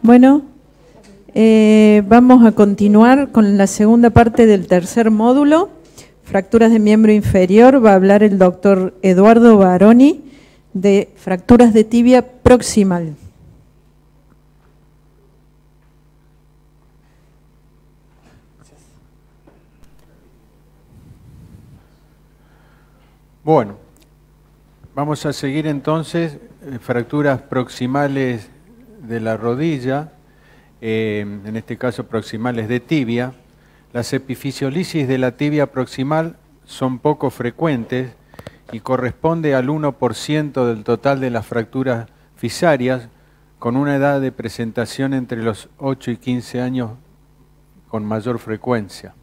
Bueno, vamos a continuar con la segunda parte del tercer módulo, fracturas de miembro inferior. Va a hablar el doctor Eduardo Baroni de fracturas de tibia proximal. Bueno, vamos a seguir entonces fracturas proximales de la rodilla, en este caso proximales de tibia. Las epifisiolisis de la tibia proximal son poco frecuentes y corresponde al 1% del total de las fracturas fisarias, con una edad de presentación entre los 8 y 15 años con mayor frecuencia.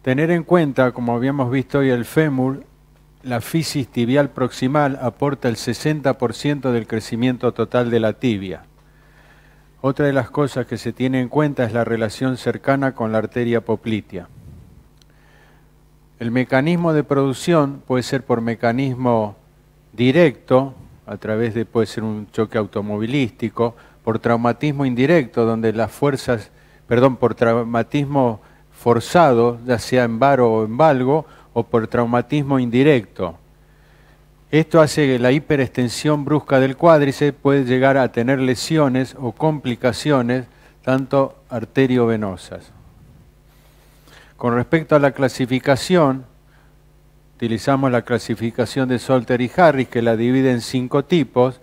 Tener en cuenta, como habíamos visto hoy, el fémur, la fisis tibial proximal aporta el 60% del crecimiento total de la tibia. Otra de las cosas que se tiene en cuenta es la relación cercana con la arteria poplitea. El mecanismo de producción puede ser por mecanismo directo, a través de, puede ser un choque automovilístico, por traumatismo indirecto, donde las fuerzas, por traumatismo forzado, ya sea en varo o en valgo, o por traumatismo indirecto. Esto hace que la hiperextensión brusca del cuádriceps puede llegar a tener lesiones o complicaciones, tanto arteriovenosas. Con respecto a la clasificación, utilizamos la clasificación de Salter y Harris, que la divide en 5 tipos.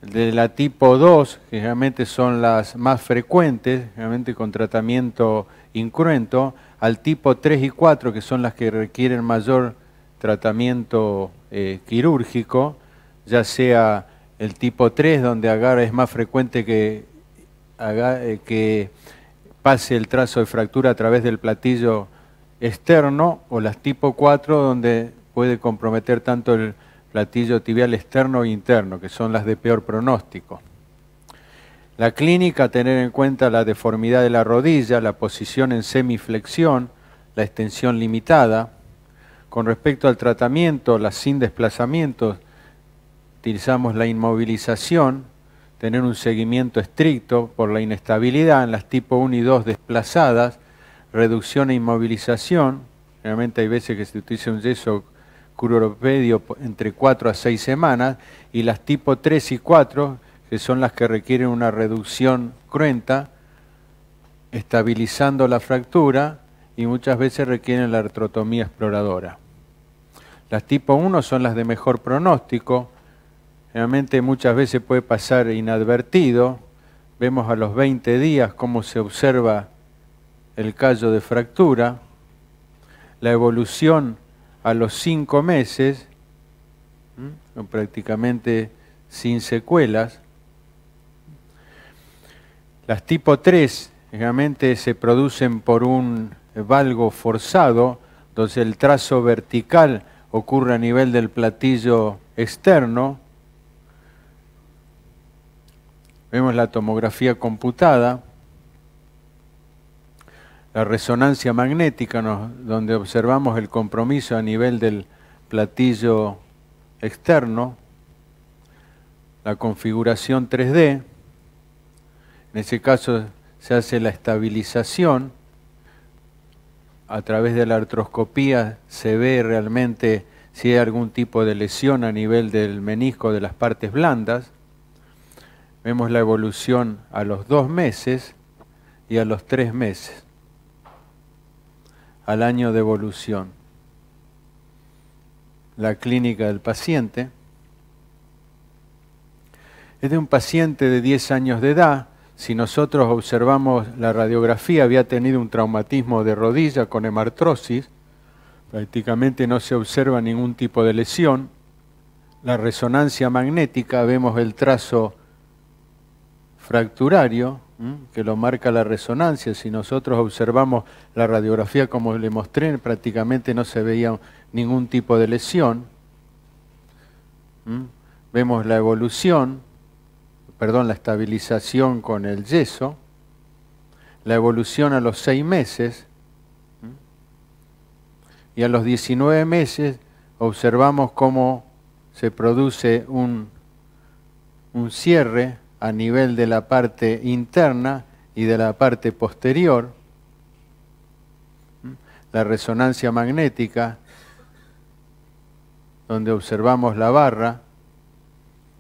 De la tipo 2, que generalmente son las más frecuentes, generalmente con tratamiento incruento, al tipo 3 y 4, que son las que requieren mayor tratamiento quirúrgico, ya sea el tipo 3, donde agarra es más frecuente que pase el trazo de fractura a través del platillo externo, o las tipo 4, donde puede comprometer tanto el platillo tibial externo e interno, que son las de peor pronóstico. La clínica, tener en cuenta la deformidad de la rodilla, la posición en semiflexión, la extensión limitada. Con respecto al tratamiento, las sin desplazamientos, utilizamos la inmovilización, tener un seguimiento estricto por la inestabilidad en las tipo 1 y 2 desplazadas, reducción e inmovilización. Realmente hay veces que se utiliza un yeso curopedio entre 4 a 6 semanas, y las tipo 3 y 4, que son las que requieren una reducción cruenta, estabilizando la fractura, y muchas veces requieren la artrotomía exploradora. Las tipo 1 son las de mejor pronóstico, realmente muchas veces puede pasar inadvertido. Vemos a los 20 días cómo se observa el callo de fractura, la evolución a los 5 meses, prácticamente sin secuelas. Las tipo 3 generalmente se producen por un valgo forzado, donde el trazo vertical ocurre a nivel del platillo externo. Vemos la tomografía computada, la resonancia magnética, donde observamos el compromiso a nivel del platillo externo, la configuración 3D. En ese caso se hace la estabilización. A través de la artroscopía se ve realmente si hay algún tipo de lesión a nivel del menisco de las partes blandas. Vemos la evolución a los 2 meses y a los 3 meses, al año de evolución. La clínica del paciente es de un paciente de 10 años de edad. Si nosotros observamos la radiografía, había tenido un traumatismo de rodilla con hemartrosis, prácticamente no se observa ningún tipo de lesión. La resonancia magnética, vemos el trazo fracturario, que lo marca la resonancia. Si nosotros observamos la radiografía como le mostré, prácticamente no se veía ningún tipo de lesión. Vemos la evolución, la estabilización con el yeso, la evolución a los 6 meses, y a los 19 meses observamos cómo se produce un cierre a nivel de la parte interna y de la parte posterior. La resonancia magnética, donde observamos la barra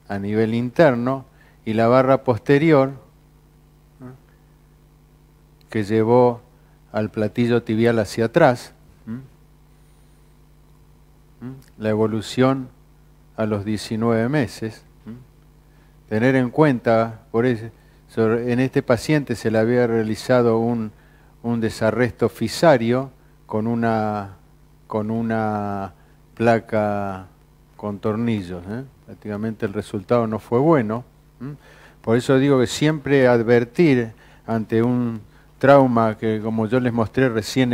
a nivel interno y la barra posterior que llevó al platillo tibial hacia atrás. La evolución a los 19 meses. Tener en cuenta, por eso, en este paciente se le había realizado un desarresto fisario con una placa con tornillos. Prácticamente el resultado no fue bueno. Por eso digo que siempre advertir ante un trauma que, como yo les mostré recién,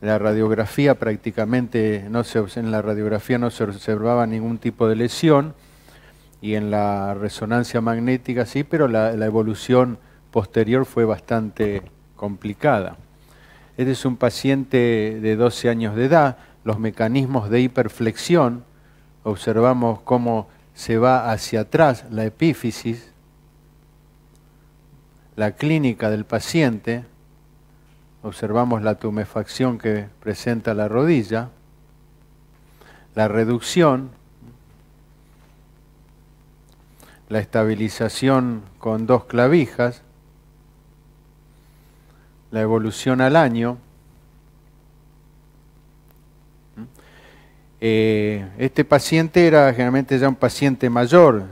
la radiografía prácticamente en la radiografía no se observaba ningún tipo de lesión, y en la resonancia magnética sí, pero la evolución posterior fue bastante complicada. Este es un paciente de 12 años de edad. Los mecanismos de hiperflexión, observamos cómo se va hacia atrás la epífisis, la clínica del paciente, observamos la tumefacción que presenta la rodilla, la reducción, la estabilización con 2 clavijas, la evolución al año. Este paciente era generalmente ya un paciente mayor.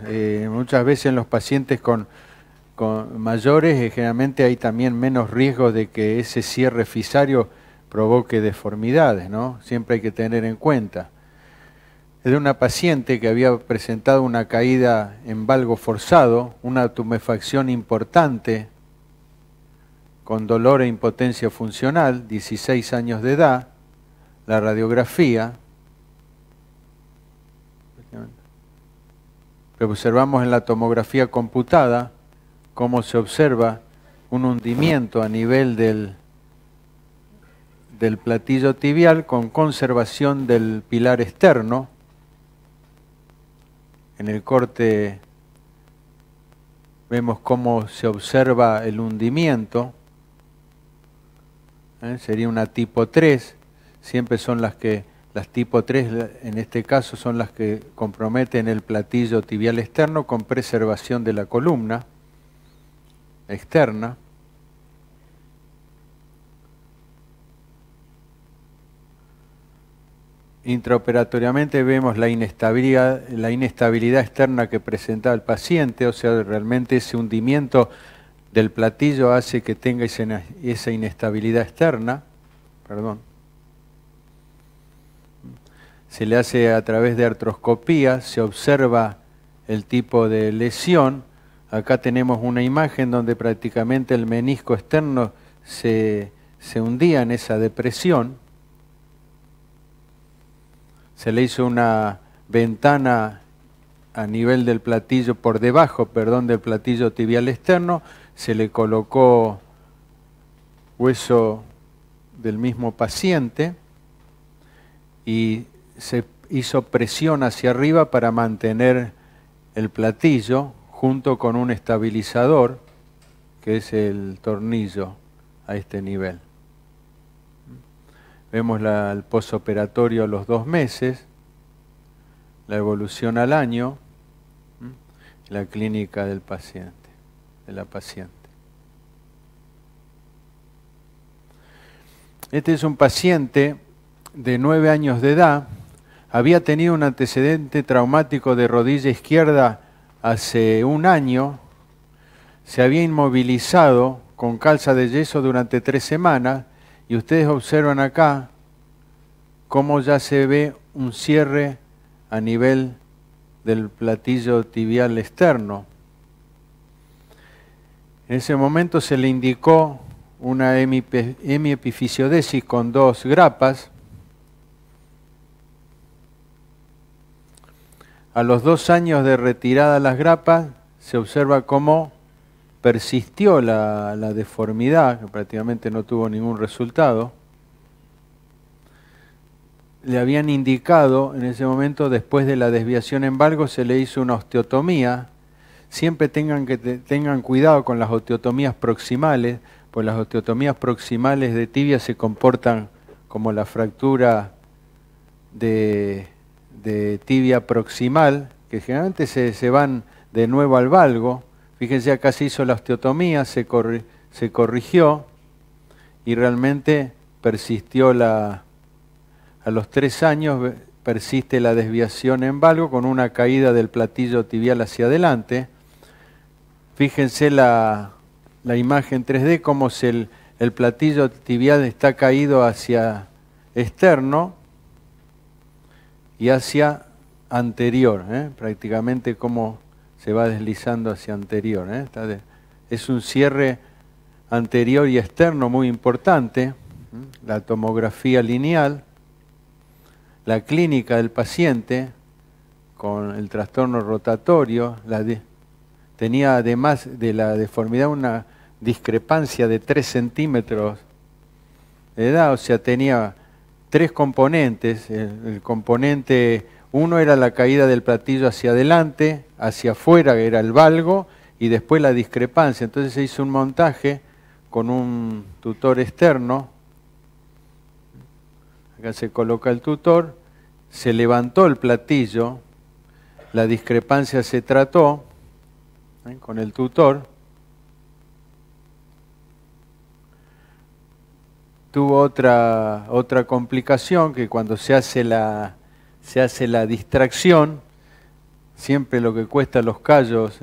Muchas veces en los pacientes con mayores generalmente hay también menos riesgo de que ese cierre fisario provoque deformidades, ¿no? Siempre hay que tener en cuenta. Era una paciente que había presentado una caída en valgo forzado, una tumefacción importante, con dolor e impotencia funcional, 16 años de edad, la radiografía. Observamos en la tomografía computada cómo se observa un hundimiento a nivel del platillo tibial con conservación del pilar externo. En el corte vemos cómo se observa el hundimiento. Sería una tipo 3. Siempre son las tipo 3, en este caso, son las que comprometen el platillo tibial externo con preservación de la columna externa. Intraoperatoriamente vemos la inestabilidad externa que presenta el paciente, o sea, realmente ese hundimiento del platillo hace que tenga esa inestabilidad externa. Se le hace a través de artroscopía, se observa el tipo de lesión. Acá tenemos una imagen donde prácticamente el menisco externo se hundía en esa depresión. Se le hizo una ventana a nivel del platillo, por debajo, del platillo tibial externo. Se le colocó hueso del mismo paciente y se hizo presión hacia arriba para mantener el platillo junto con un estabilizador, que es el tornillo a este nivel. Vemos el posoperatorio a los 2 meses, la evolución al año, la clínica del paciente, de la paciente. Este es un paciente de 9 años de edad, había tenido un antecedente traumático de rodilla izquierda hace 1 año, se había inmovilizado con calza de yeso durante 3 semanas, y ustedes observan acá cómo ya se ve un cierre a nivel del platillo tibial externo. En ese momento se le indicó una hemiepifisiodisis con 2 grapas. A los 2 años de retirada las grapas, se observa cómo persistió la deformidad, que prácticamente no tuvo ningún resultado. Le habían indicado en ese momento, después de la desviación en valgo, se le hizo una osteotomía, siempre tengan cuidado con las osteotomías proximales, pues las osteotomías proximales de tibia se comportan como la fractura de tibia proximal, que generalmente se van de nuevo al valgo. Fíjense, acá se hizo la osteotomía, se corrigió y realmente persistió a los 3 años persiste la desviación en valgo con una caída del platillo tibial hacia adelante. Fíjense la imagen 3D, cómo el platillo tibial está caído hacia externo y hacia anterior, prácticamente como se va deslizando hacia anterior. Es un cierre anterior y externo muy importante. La tomografía lineal, la clínica del paciente con el trastorno rotatorio, tenía además de la deformidad una discrepancia de 3 centímetros de edad, o sea, tenía 3 componentes. El componente 1 era la caída del platillo hacia adelante, hacia afuera era el valgo, y después la discrepancia. Entonces se hizo un montaje con un tutor externo. Acá se coloca el tutor, se levantó el platillo, la discrepancia se trató con el tutor. Tuvo otra complicación, que cuando se hace la distracción, siempre lo que cuesta los callos,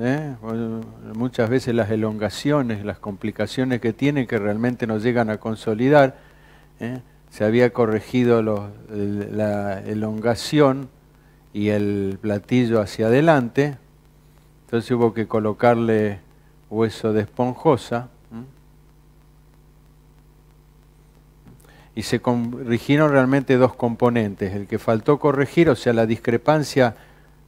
muchas veces las elongaciones, las complicaciones que tienen, que realmente no llegan a consolidar. Se había corregido la elongación y el platillo hacia adelante, entonces hubo que colocarle hueso de esponjosa. Y se corrigieron realmente 2 componentes. El que faltó corregir, o sea, la discrepancia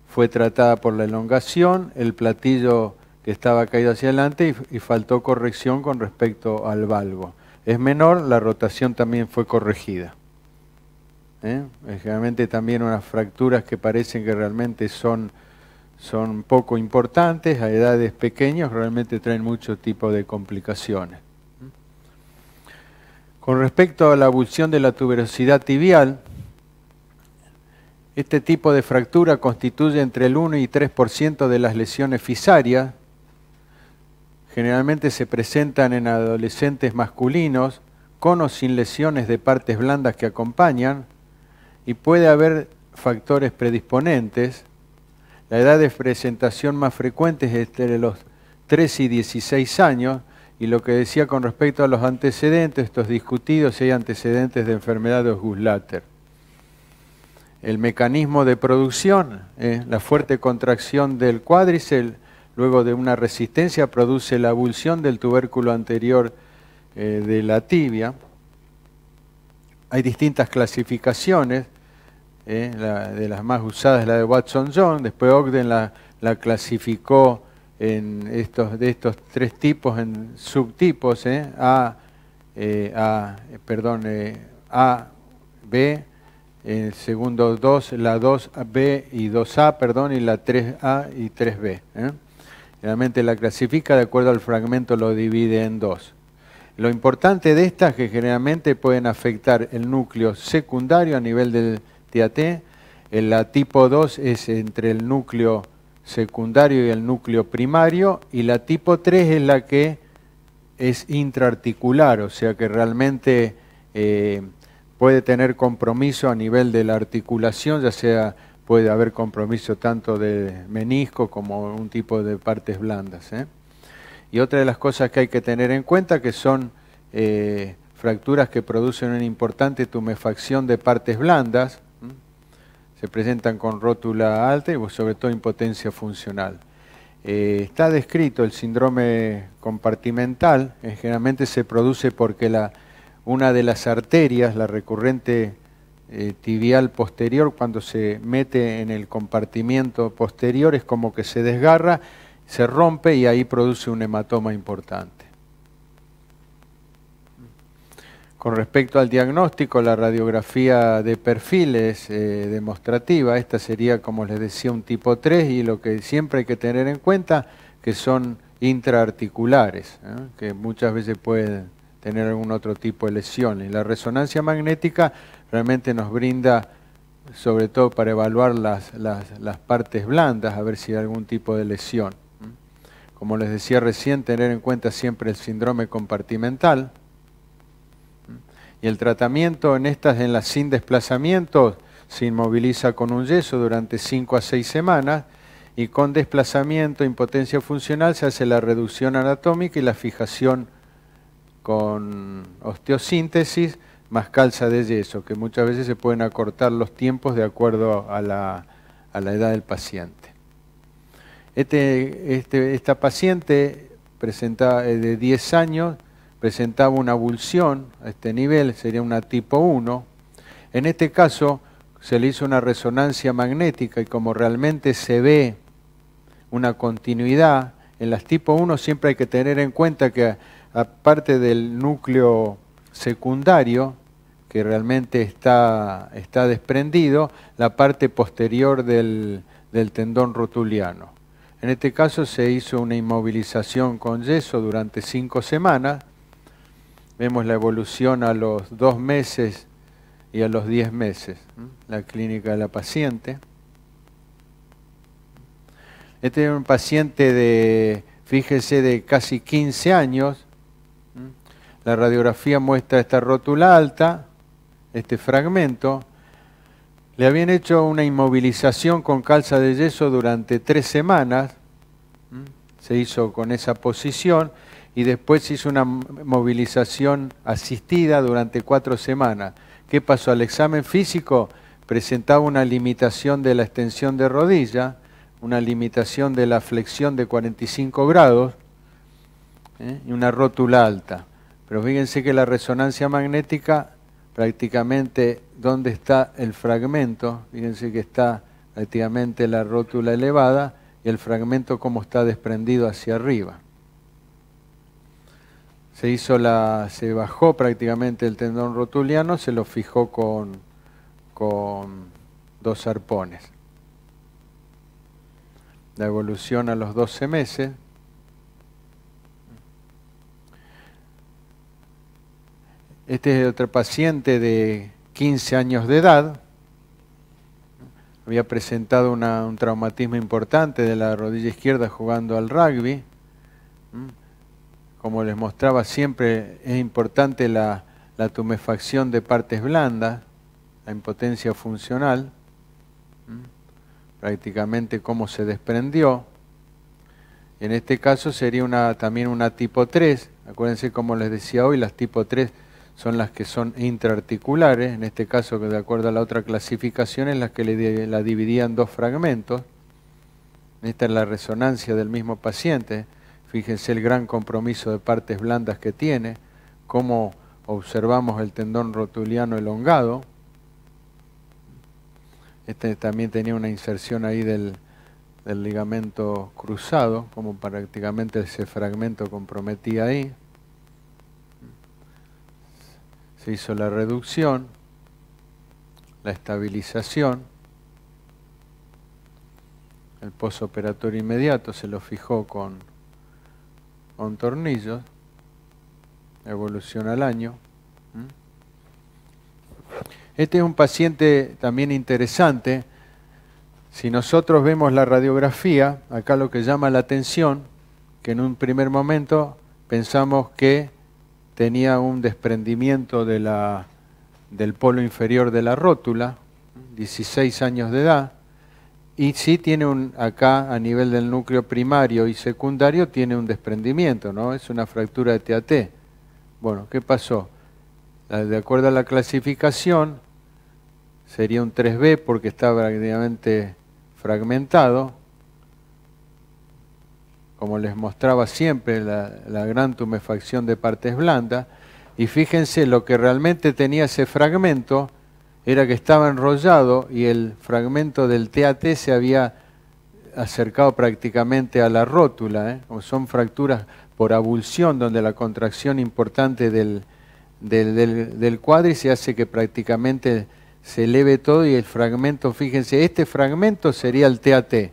fue tratada por la elongación, el platillo que estaba caído hacia adelante y faltó corrección con respecto al valgo. Es menor, la rotación también fue corregida. Generalmente también unas fracturas que parecen que realmente son poco importantes, a edades pequeñas realmente traen mucho tipo de complicaciones. Con respecto a la abulsión de la tuberosidad tibial, este tipo de fractura constituye entre el 1 y 3% de las lesiones fisarias. Generalmente se presentan en adolescentes masculinos, con o sin lesiones de partes blandas que acompañan, y puede haber factores predisponentes. La edad de presentación más frecuente es entre los 13 y 16 años, y lo que decía con respecto a los antecedentes, estos discutidos, si hay antecedentes de enfermedad de Osgood-Schlatter. El mecanismo de producción, la fuerte contracción del cuádriceps, luego de una resistencia, produce la abulsión del tubérculo anterior de la tibia. Hay distintas clasificaciones, de las más usadas es la de Watson-Jones, después Ogden la clasificó de estos 3 tipos en subtipos, A, B, el segundo 2, la 2B y 2A, y la 3A y 3B. Generalmente la clasifica de acuerdo al fragmento, lo divide en 2. Lo importante de estas es que generalmente pueden afectar el núcleo secundario a nivel del TAT. La tipo 2 es entre el núcleo secundario y el núcleo primario, y la tipo 3 es la que es intraarticular, o sea que realmente puede tener compromiso a nivel de la articulación, ya sea puede haber compromiso tanto de menisco como un tipo de partes blandas. Y otra de las cosas que hay que tener en cuenta que son fracturas que producen una importante tumefacción de partes blandas, se presentan con rótula alta y sobre todo impotencia funcional. Está descrito el síndrome compartimental, generalmente se produce porque una de las arterias, la recurrente tibial posterior, cuando se mete en el compartimiento posterior es como que se desgarra, se rompe y ahí produce un hematoma importante. Con respecto al diagnóstico, la radiografía de perfil es demostrativa. Esta sería, como les decía, un tipo 3, y lo que siempre hay que tener en cuenta, que son intraarticulares, que muchas veces pueden tener algún otro tipo de lesión. Y la resonancia magnética realmente nos brinda, sobre todo para evaluar las partes blandas, a ver si hay algún tipo de lesión. Como les decía recién, tener en cuenta siempre el síndrome compartimental. Y el tratamiento en las sin desplazamiento se inmoviliza con un yeso durante 5 a 6 semanas, y con desplazamiento, impotencia funcional, se hace la reducción anatómica y la fijación con osteosíntesis más calza de yeso, que muchas veces se pueden acortar los tiempos de acuerdo a la edad del paciente. Esta paciente de 10 años presentaba una abulsión a este nivel, sería una tipo 1. En este caso se le hizo una resonancia magnética y como realmente se ve una continuidad, en las tipo 1 siempre hay que tener en cuenta que aparte del núcleo secundario, que realmente está desprendido, la parte posterior del tendón rotuliano. En este caso se hizo una inmovilización con yeso durante 5 semanas. Vemos la evolución a los 2 meses y a los 10 meses, la clínica de la paciente. Este es un paciente fíjese, de casi 15 años. La radiografía muestra esta rótula alta, este fragmento. Le habían hecho una inmovilización con calza de yeso durante 3 semanas. Se hizo con esa posición y después se hizo una movilización asistida durante 4 semanas. ¿Qué pasó? Al examen físico presentaba una limitación de la extensión de rodilla, una limitación de la flexión de 45 grados y una rótula alta. Pero fíjense que la resonancia magnética, prácticamente donde está el fragmento, fíjense que está prácticamente la rótula elevada y el fragmento como está desprendido hacia arriba. Se bajó prácticamente el tendón rotuliano, se lo fijó con 2 arpones. La evolución a los 12 meses. Este es otro paciente de 15 años de edad. Había presentado un traumatismo importante de la rodilla izquierda jugando al rugby. Como les mostraba siempre, es importante la tumefacción de partes blandas, la impotencia funcional, prácticamente cómo se desprendió. En este caso sería también una tipo 3. Acuérdense, como les decía hoy, las tipo 3 son las que son intraarticulares. En este caso, que de acuerdo a la otra clasificación, es las que la dividían en 2 fragmentos. Esta es la resonancia del mismo paciente. Fíjense el gran compromiso de partes blandas que tiene, cómo observamos el tendón rotuliano elongado. Este también tenía una inserción ahí del ligamento cruzado, como prácticamente ese fragmento comprometía ahí. Se hizo la reducción, la estabilización, el posoperatorio inmediato se lo fijó con tornillos, evolución al año. Este es un paciente también interesante. Si nosotros vemos la radiografía, acá lo que llama la atención, que en un primer momento pensamos que tenía un desprendimiento del polo inferior de la rótula, 16 años de edad, y sí tiene acá a nivel del núcleo primario y secundario tiene un desprendimiento, ¿no? Es una fractura de TAT. Bueno, ¿qué pasó? De acuerdo a la clasificación, sería un 3B porque está prácticamente fragmentado. Como les mostraba siempre, la gran tumefacción de partes blandas. Y fíjense, lo que realmente tenía ese fragmento era que estaba enrollado y el fragmento del TAT se había acercado prácticamente a la rótula. Como son fracturas por abulsión, donde la contracción importante del cuádriceps hace que prácticamente se eleve todo y el fragmento, fíjense, este fragmento sería el TAT,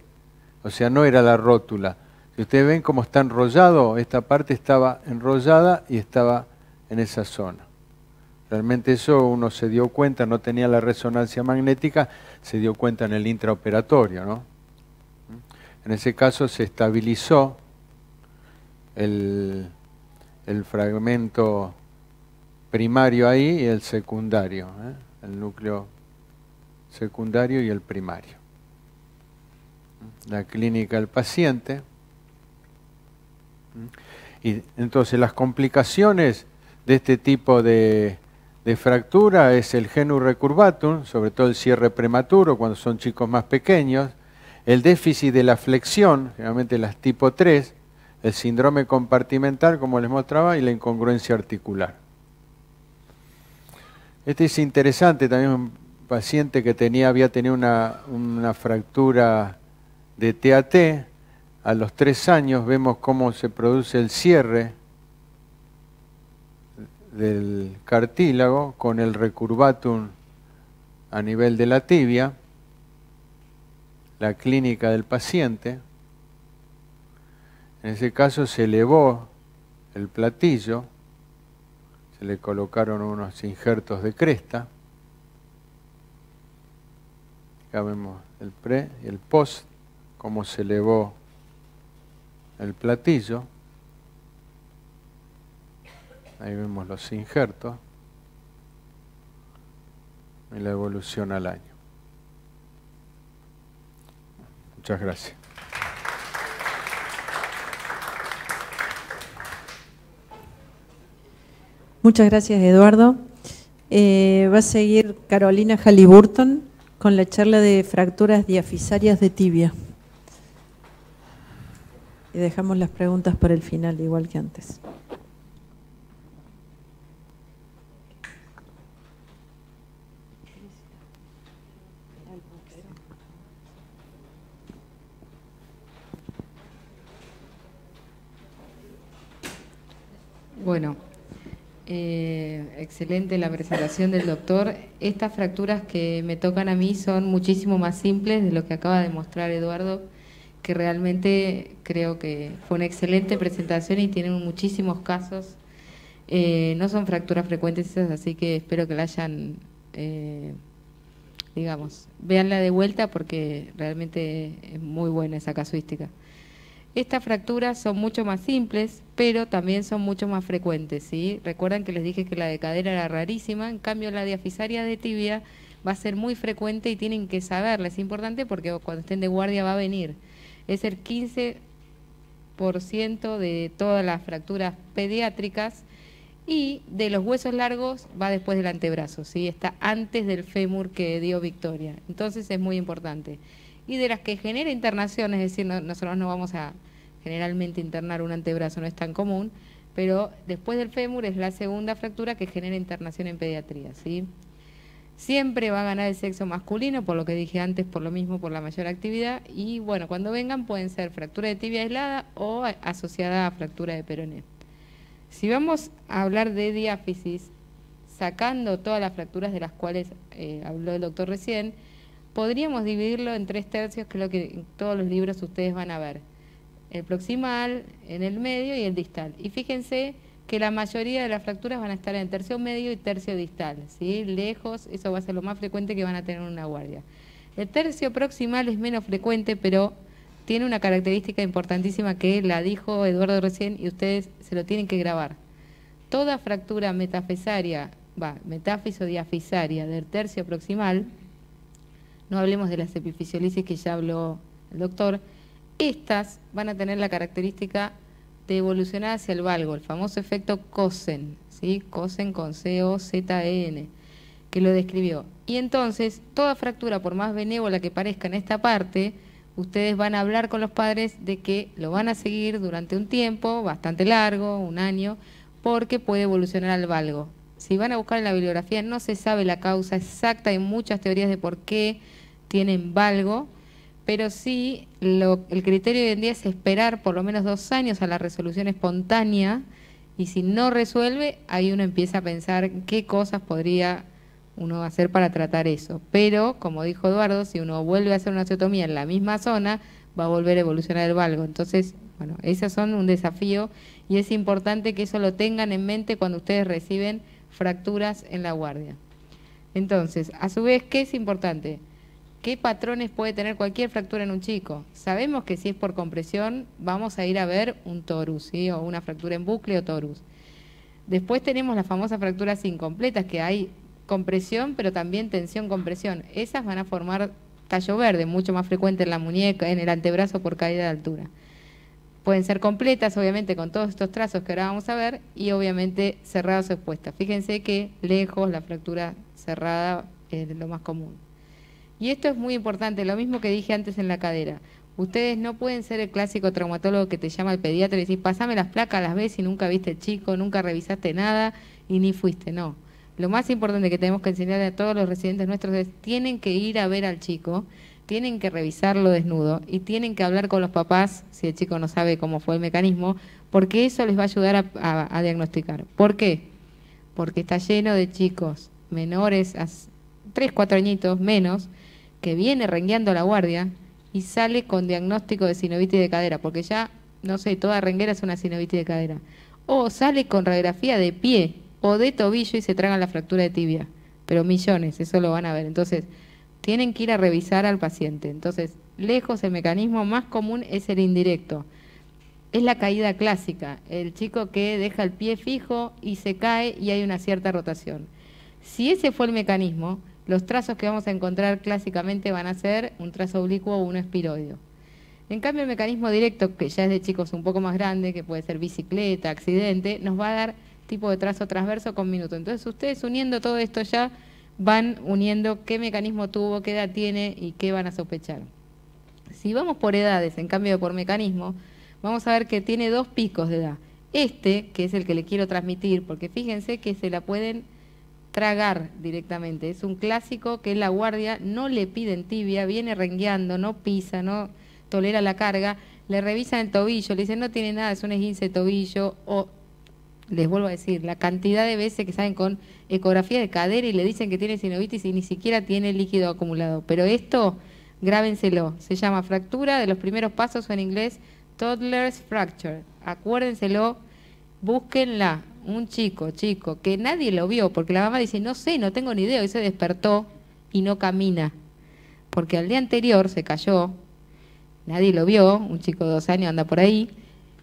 o sea, no era la rótula. Si ustedes ven cómo está enrollado, esta parte estaba enrollada y estaba en esa zona. Realmente eso uno se dio cuenta, no tenía la resonancia magnética, se dio cuenta en el intraoperatorio, ¿no? En ese caso se estabilizó el fragmento primario ahí y el secundario, el núcleo secundario y el primario. La clínica del paciente. Y entonces las complicaciones de este tipo de fractura es el genu recurvatum, sobre todo el cierre prematuro cuando son chicos más pequeños, el déficit de la flexión, generalmente las tipo 3, el síndrome compartimental, como les mostraba, y la incongruencia articular. Este es interesante, también un paciente que había tenido una fractura de TAT. A los 3 años vemos cómo se produce el cierre del cartílago con el recurvatum a nivel de la tibia, la clínica del paciente. En ese caso se elevó el platillo, se le colocaron unos injertos de cresta. Acá vemos el pre y el post, cómo se elevó el platillo. Ahí vemos los injertos y la evolución al año. Muchas gracias. Muchas gracias, Eduardo. Va a seguir Carolina Halliburton con la charla de fracturas diafisarias de tibia. Y dejamos las preguntas para el final, igual que antes. Bueno, excelente la presentación del doctor. Estas fracturas que me tocan a mí son muchísimo más simples de lo que acaba de mostrar Eduardo, que realmente creo que fue una excelente presentación y tienen muchísimos casos. No son fracturas frecuentes esas, así que espero que la hayan, digamos, véanla de vuelta porque realmente es muy buena esa casuística. Estas fracturas son mucho más simples, pero también son mucho más frecuentes, ¿sí? Recuerdan que les dije que la de cadera era rarísima, en cambio la diafisaria de tibia va a ser muy frecuente y tienen que saberla, es importante porque cuando estén de guardia va a venir. Es el 15% de todas las fracturas pediátricas y de los huesos largos va después del antebrazo, ¿sí? Está antes del fémur que dio Victoria, entonces es muy importante. Y de las que genera internación, es decir, nosotros no vamos a generalmente internar un antebrazo, no es tan común, pero después del fémur es la segunda fractura que genera internación en pediatría, ¿sí? Siempre va a ganar el sexo masculino, por lo que dije antes, por lo mismo, por la mayor actividad, y bueno, cuando vengan pueden ser fractura de tibia aislada o asociada a fractura de peroné. Si vamos a hablar de diáfisis, sacando todas las fracturas de las cuales habló el doctor recién, podríamos dividirlo en 3 tercios, que es lo que en todos los libros ustedes van a ver. El proximal, en el medio y el distal. Y fíjense que la mayoría de las fracturas van a estar en el tercio medio y tercio distal, ¿sí? Lejos, eso va a ser lo más frecuente que van a tener en una guardia. El tercio proximal es menos frecuente, pero tiene una característica importantísima que la dijo Eduardo recién y ustedes se lo tienen que grabar. Toda fractura metafisaria, metáfiso diafisaria del tercio proximal, no hablemos de las epifisiolisis que ya habló el doctor, estas van a tener la característica de evolucionar hacia el valgo, el famoso efecto Cosen, ¿sí? Cosen con C-O-Z-E-N, que lo describió. Y entonces, toda fractura, por más benévola que parezca en esta parte, ustedes van a hablar con los padres de que lo van a seguir durante un tiempo, bastante largo, 1 año, porque puede evolucionar al valgo. Si van a buscar en la bibliografía, no se sabe la causa exacta, hay muchas teorías de por qué tienen valgo, pero sí el criterio hoy en día es esperar por lo menos 2 años a la resolución espontánea, y si no resuelve, ahí uno empieza a pensar qué cosas podría uno hacer para tratar eso. Pero, como dijo Eduardo, si uno vuelve a hacer una osteotomía en la misma zona, va a volver a evolucionar el valgo. Entonces, Bueno, esos son un desafío y es importante que eso lo tengan en mente cuando ustedes reciben fracturas en la guardia. Entonces, a su vez, ¿qué es importante? ¿Qué patrones puede tener cualquier fractura en un chico? Sabemos que si es por compresión, vamos a ir a ver un torus, ¿sí? O una fractura en bucle o torus. Después tenemos las famosas fracturas incompletas, que hay compresión, pero también tensión-compresión. Esas van a formar tallo verde, mucho más frecuente en la muñeca, en el antebrazo por caída de altura. Pueden ser completas, obviamente, con todos estos trazos que ahora vamos a ver, y obviamente cerradas o expuestas. Fíjense que lejos la fractura cerrada es lo más común. Y esto es muy importante, lo mismo que dije antes en la cadera. Ustedes no pueden ser el clásico traumatólogo que te llama el pediatra y decís, pasame las placas, las ves y nunca viste el chico, nunca revisaste nada y ni fuiste. No. Lo más importante que tenemos que enseñar a todos los residentes nuestros es, tienen que ir a ver al chico, tienen que revisarlo desnudo y tienen que hablar con los papás, si el chico no sabe cómo fue el mecanismo, porque eso les va a ayudar a diagnosticar. ¿Por qué? Porque está lleno de chicos menores, a 3, 4 añitos menos, que viene rengueando la guardia y sale con diagnóstico de sinovitis de cadera, porque ya, no sé, toda renguera es una sinovitis de cadera. O sale con radiografía de pie o de tobillo y se tragan la fractura de tibia. Pero millones, eso lo van a ver. Entonces, tienen que ir a revisar al paciente. Entonces, lejos el mecanismo más común es el indirecto. Es la caída clásica, el chico que deja el pie fijo y se cae y hay una cierta rotación. Si ese fue el mecanismo, los trazos que vamos a encontrar clásicamente van a ser un trazo oblicuo o un espiroideo. En cambio, el mecanismo directo, que ya es de chicos un poco más grande, que puede ser bicicleta, accidente, nos va a dar tipo de trazo transverso con minuto. Entonces, ustedes uniendo todo esto ya van uniendo qué mecanismo tuvo, qué edad tiene y qué van a sospechar. Si vamos por edades, en cambio de por mecanismo, vamos a ver que tiene 2 picos de edad. Este, que es el que le quiero transmitir, porque fíjense que se la pueden tragar directamente. Es un clásico que la guardia no le piden tibia, viene rengueando, no pisa, no tolera la carga, le revisan el tobillo, le dicen no tiene nada, es un esguince de tobillo, o les vuelvo a decir, la cantidad de veces que salen con ecografía de cadera y le dicen que tiene sinovitis y ni siquiera tiene líquido acumulado. Pero esto, grábenselo, se llama fractura de los primeros pasos, o en inglés, toddler's fracture. Acuérdenselo, búsquenla. Un chico, que nadie lo vio, porque la mamá dice, no sé, no tengo ni idea, y se despertó y no camina, porque al día anterior se cayó, nadie lo vio, un chico de 2 años anda por ahí,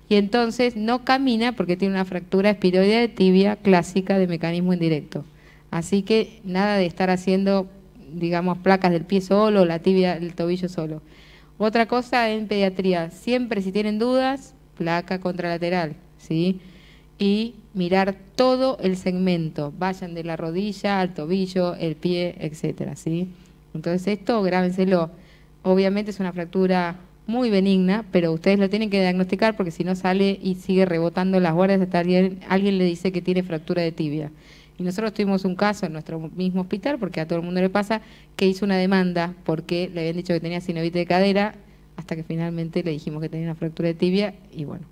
y entonces no camina porque tiene una fractura espiroidea de tibia clásica de mecanismo indirecto. Así que nada de estar haciendo, digamos, placas del pie solo, la tibia del tobillo solo. Otra cosa en pediatría, siempre si tienen dudas, placa contralateral, ¿sí? Y mirar todo el segmento, vayan de la rodilla al tobillo, el pie, etcétera, ¿sí? Entonces esto, grábenselo. Obviamente es una fractura muy benigna, pero ustedes lo tienen que diagnosticar porque si no sale y sigue rebotando las guardias hasta alguien le dice que tiene fractura de tibia. Y nosotros tuvimos un caso en nuestro mismo hospital, porque a todo el mundo le pasa, que hizo una demanda porque le habían dicho que tenía sinovitis de cadera, hasta que finalmente le dijimos que tenía una fractura de tibia, y bueno.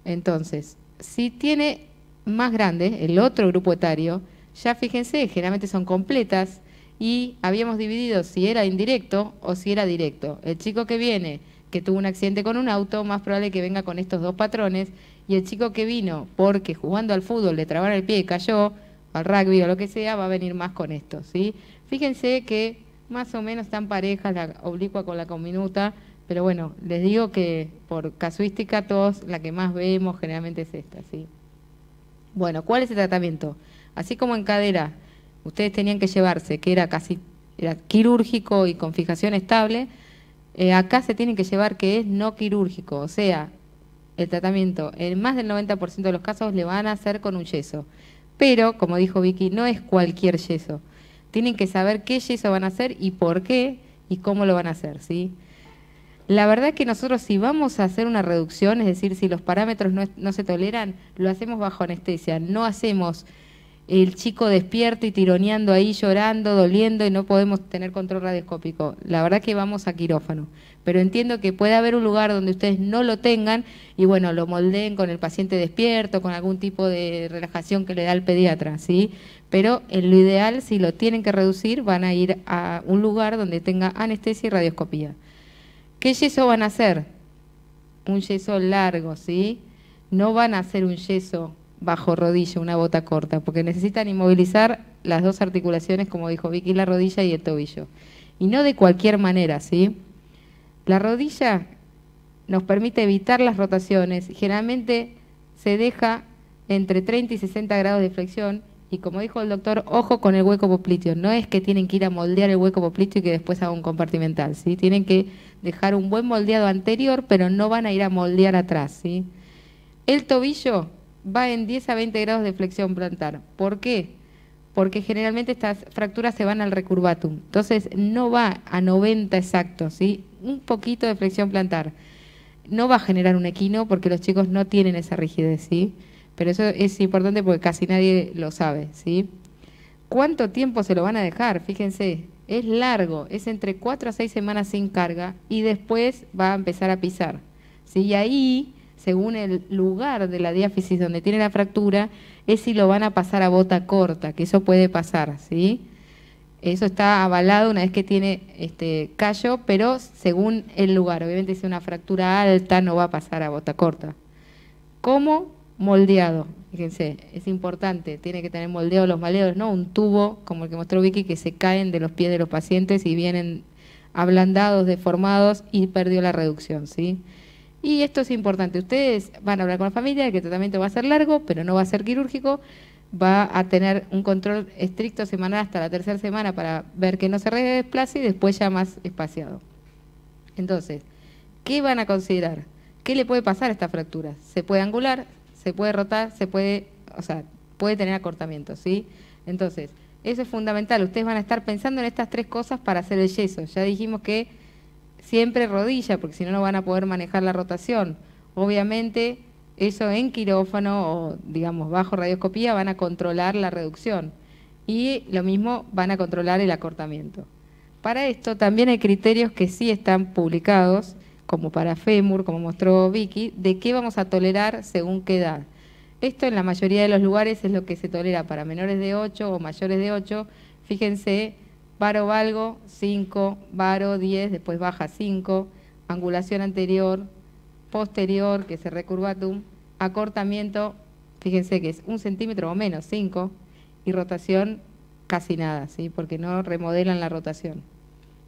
Entonces, si tiene más grande, el otro grupo etario, ya fíjense, generalmente son completas, y habíamos dividido si era indirecto o si era directo. El chico que viene, que tuvo un accidente con un auto, más probable que venga con estos 2 patrones, y el chico que vino porque jugando al fútbol le trabaron el pie y cayó, al rugby o lo que sea, va a venir más con esto, ¿sí? Fíjense que más o menos están parejas la oblicua con la conminuta, pero bueno, les digo que por casuística todos, la que más vemos generalmente es esta, ¿sí? Bueno, ¿cuál es el tratamiento? Así como en cadera, ustedes tenían que llevarse, que era quirúrgico y con fijación estable, acá se tienen que llevar que es no quirúrgico, o sea, el tratamiento en más del 90% de los casos le van a hacer con un yeso. Pero, como dijo Vicky, no es cualquier yeso. Tienen que saber qué yeso van a hacer y por qué y cómo lo van a hacer, ¿sí? La verdad es que nosotros si vamos a hacer una reducción, es decir, si los parámetros no se toleran, lo hacemos bajo anestesia. No hacemos el chico despierto y tironeando ahí, llorando, doliendo y no podemos tener control radioscópico. La verdad que vamos a quirófano. Pero entiendo que puede haber un lugar donde ustedes no lo tengan y bueno, lo moldeen con el paciente despierto, con algún tipo de relajación que le da el pediatra, ¿sí? Pero en lo ideal, si lo tienen que reducir, van a ir a un lugar donde tenga anestesia y radioscopía. ¿Qué yeso van a hacer? un yeso largo, ¿sí? No van a hacer un yeso bajo rodilla, una bota corta, porque necesitan inmovilizar las dos articulaciones, como dijo Vicky, la rodilla y el tobillo. Y no de cualquier manera, ¿sí? La rodilla nos permite evitar las rotaciones. Generalmente se deja entre 30 y 60 grados de flexión. Y como dijo el doctor, ojo con el hueco popliteo. No es que tienen que ir a moldear el hueco popliteo y que después haga un compartimental, ¿sí? Tienen que dejar un buen moldeado anterior, pero no van a ir a moldear atrás, ¿sí? El tobillo va en 10 a 20 grados de flexión plantar. ¿Por qué? Porque generalmente estas fracturas se van al recurvatum. Entonces no va a 90 exactos, ¿sí? Un poquito de flexión plantar. No va a generar un equino porque los chicos no tienen esa rigidez, ¿sí? Pero eso es importante porque casi nadie lo sabe, ¿sí? ¿Cuánto tiempo se lo van a dejar? Fíjense, es largo, es entre 4 a 6 semanas sin carga y después va a empezar a pisar, ¿sí? Y ahí, según el lugar de la diáfisis donde tiene la fractura, es si lo van a pasar a bota corta, que eso puede pasar, ¿sí? Eso está avalado una vez que tiene callo, pero según el lugar. Obviamente si es una fractura alta no va a pasar a bota corta. ¿Cómo? Moldeado, fíjense, es importante, tiene que tener moldeado los maleados, no un tubo como el que mostró Vicky que se caen de los pies de los pacientes y vienen ablandados, deformados y perdió la reducción, ¿sí? Y esto es importante, ustedes van a hablar con la familia, que el tratamiento va a ser largo, pero no va a ser quirúrgico, va a tener un control estricto semanal hasta la tercera semana para ver que no se desplace y después ya más espaciado. Entonces, ¿qué van a considerar? ¿Qué le puede pasar a esta fractura? Se puede angular, se puede rotar, puede tener acortamiento, ¿sí? Entonces, eso es fundamental. Ustedes van a estar pensando en estas tres cosas para hacer el yeso. Ya dijimos que siempre rodilla, porque si no, no van a poder manejar la rotación. Obviamente, eso en quirófano o, digamos, bajo radioscopía van a controlar la reducción. Y lo mismo van a controlar el acortamiento. Para esto también hay criterios que sí están publicados, como para fémur, como mostró Vicky, de qué vamos a tolerar según qué edad. Esto en la mayoría de los lugares es lo que se tolera para menores de 8 o mayores de 8. Fíjense, varo valgo, 5, varo 10, después baja 5, angulación anterior, posterior, que es el recurvatum, acortamiento, fíjense que es 1 centímetro o menos, 5, y rotación casi nada, ¿sí? Porque no remodelan la rotación.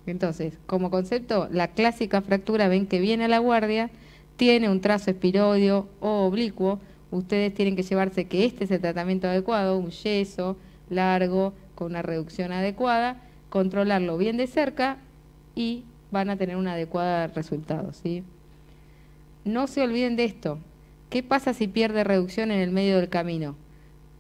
Entonces, como concepto, la clásica fractura, ven que viene a la guardia, tiene un trazo espiroideo o oblicuo, ustedes tienen que llevarse que este es el tratamiento adecuado, un yeso largo con una reducción adecuada, controlarlo bien de cerca y van a tener un adecuado resultado, ¿sí? No se olviden de esto. ¿Qué pasa si pierde reducción en el medio del camino?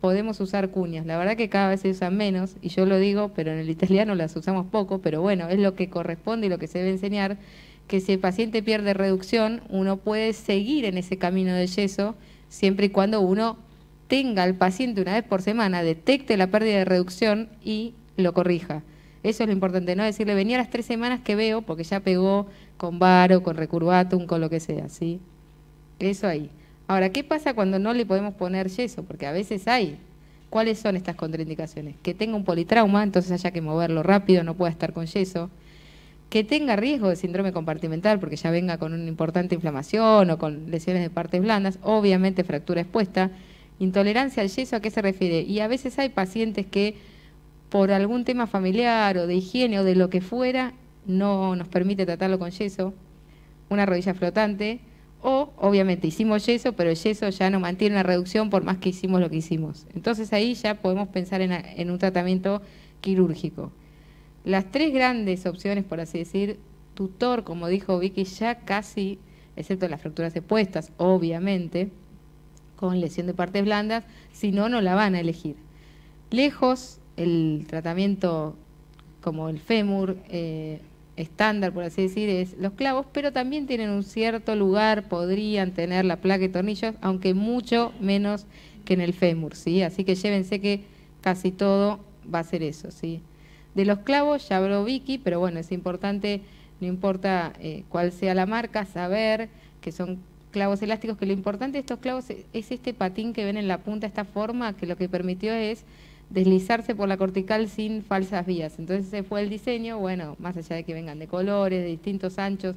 Podemos usar cuñas. La verdad que cada vez se usan menos, y yo lo digo, pero en el italiano las usamos poco, pero bueno, es lo que corresponde y lo que se debe enseñar, que si el paciente pierde reducción, uno puede seguir en ese camino de yeso, siempre y cuando uno tenga al paciente una vez por semana, detecte la pérdida de reducción y lo corrija. Eso es lo importante, no decirle, venía a las 3 semanas que veo, porque ya pegó con varo, con recurvatum, con lo que sea, ¿sí? Eso ahí. Ahora, ¿qué pasa cuando no le podemos poner yeso? Porque a veces hay. ¿Cuáles son estas contraindicaciones? Que tenga un politrauma, entonces haya que moverlo rápido, no pueda estar con yeso. Que tenga riesgo de síndrome compartimental, porque ya venga con una importante inflamación o con lesiones de partes blandas, obviamente fractura expuesta. Intolerancia al yeso, ¿a qué se refiere? Y a veces hay pacientes que por algún tema familiar o de higiene o de lo que fuera, no nos permite tratarlo con yeso. Una rodilla flotante. O, obviamente, hicimos yeso, pero el yeso ya no mantiene una reducción por más que hicimos lo que hicimos. Entonces ahí ya podemos pensar en un tratamiento quirúrgico. Las tres grandes opciones, por así decir, tutor, como dijo Vicky, ya casi, excepto las fracturas expuestas, obviamente, con lesión de partes blandas, si no, no la van a elegir. Lejos, el tratamiento como el fémur, estándar, por así decir, es los clavos, pero también tienen un cierto lugar, podrían tener la placa y tornillos, aunque mucho menos que en el fémur, ¿sí? Así que llévense que casi todo va a ser eso, ¿sí? De los clavos ya habló Vicky, pero bueno, es importante, no importa cuál sea la marca, saber que son clavos elásticos, que lo importante de estos clavos es este patín que ven en la punta, esta forma, que lo que permitió es deslizarse por la cortical sin falsas vías. Entonces ese fue el diseño, bueno, más allá de que vengan de colores, de distintos anchos,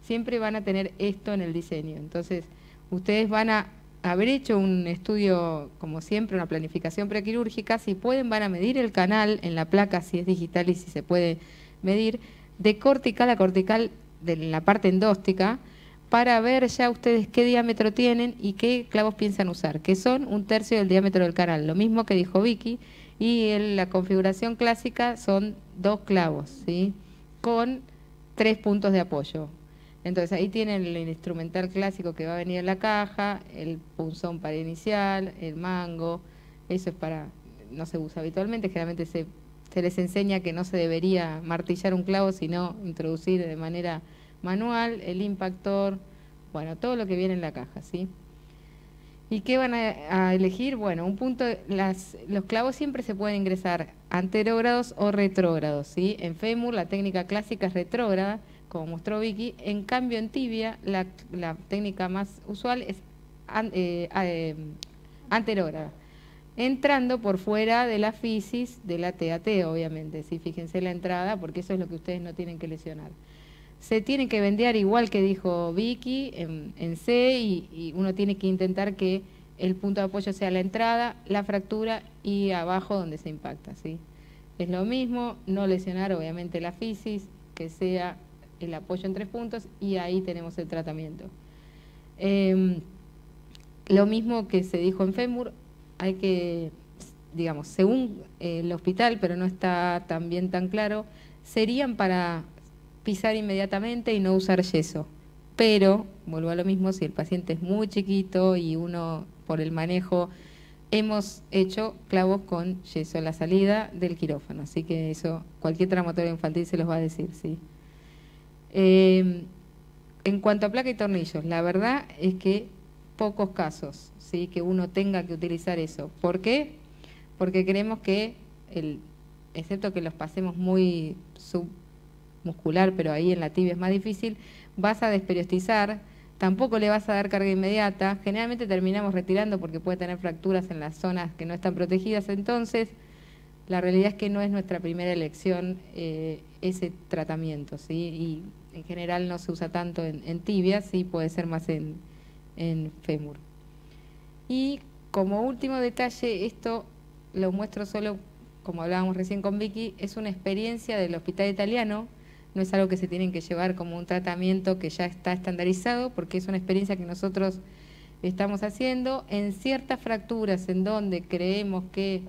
siempre van a tener esto en el diseño. Entonces, ustedes van a haber hecho un estudio, como siempre, una planificación prequirúrgica. Si pueden, van a medir el canal en la placa, si es digital y si se puede medir, de cortical a cortical de la parte endóstica, para ver ya ustedes qué diámetro tienen y qué clavos piensan usar, que son 1/3 del diámetro del canal, lo mismo que dijo Vicky, y en la configuración clásica son 2 clavos, ¿sí? Con 3 puntos de apoyo. Entonces ahí tienen el instrumental clásico que va a venir en la caja, el punzón para inicial, el mango, eso es para, no se usa habitualmente, generalmente se les enseña que no se debería martillar un clavo, sino introducir de manera manual, el impactor, bueno, todo lo que viene en la caja, ¿sí? ¿Y qué van a elegir? Bueno, un punto, los clavos siempre se pueden ingresar anterógrados o retrógrados, ¿sí? En fémur la técnica clásica es retrógrada, como mostró Vicky. En cambio en tibia la técnica más usual es anterógrada, entrando por fuera de la fisis de la TAT, obviamente, ¿sí? Fíjense la entrada, porque eso es lo que ustedes no tienen que lesionar. Se tienen que vendear igual que dijo Vicky en C, y uno tiene que intentar que el punto de apoyo sea la entrada, la fractura y abajo donde se impacta, ¿sí? Es lo mismo, no lesionar obviamente la fisis, que sea el apoyo en 3 puntos, y ahí tenemos el tratamiento. Lo mismo que se dijo en fémur, hay que, digamos, según el hospital, pero no está también tan claro, serían para pisar inmediatamente y no usar yeso. Pero, vuelvo a lo mismo, si el paciente es muy chiquito y uno, por el manejo, hemos hecho clavos con yeso a la salida del quirófano. Así que eso, cualquier traumatólogo infantil se los va a decir, ¿sí? En cuanto a placa y tornillos, la verdad es que pocos casos, ¿sí?, que uno tenga que utilizar eso. ¿Por qué? Porque creemos que, excepto que los pasemos muy submuscular, pero ahí en la tibia es más difícil, vas a desperiostizar, tampoco le vas a dar carga inmediata, generalmente terminamos retirando porque puede tener fracturas en las zonas que no están protegidas. Entonces la realidad es que no es nuestra primera elección ese tratamiento, ¿sí? Y en general no se usa tanto en tibia, sí puede ser más en fémur. Y como último detalle, esto lo muestro solo, como hablábamos recién con Vicky, es una experiencia del hospital italiano, no es algo que se tienen que llevar como un tratamiento que ya está estandarizado, porque es una experiencia que nosotros estamos haciendo en ciertas fracturas en donde creemos que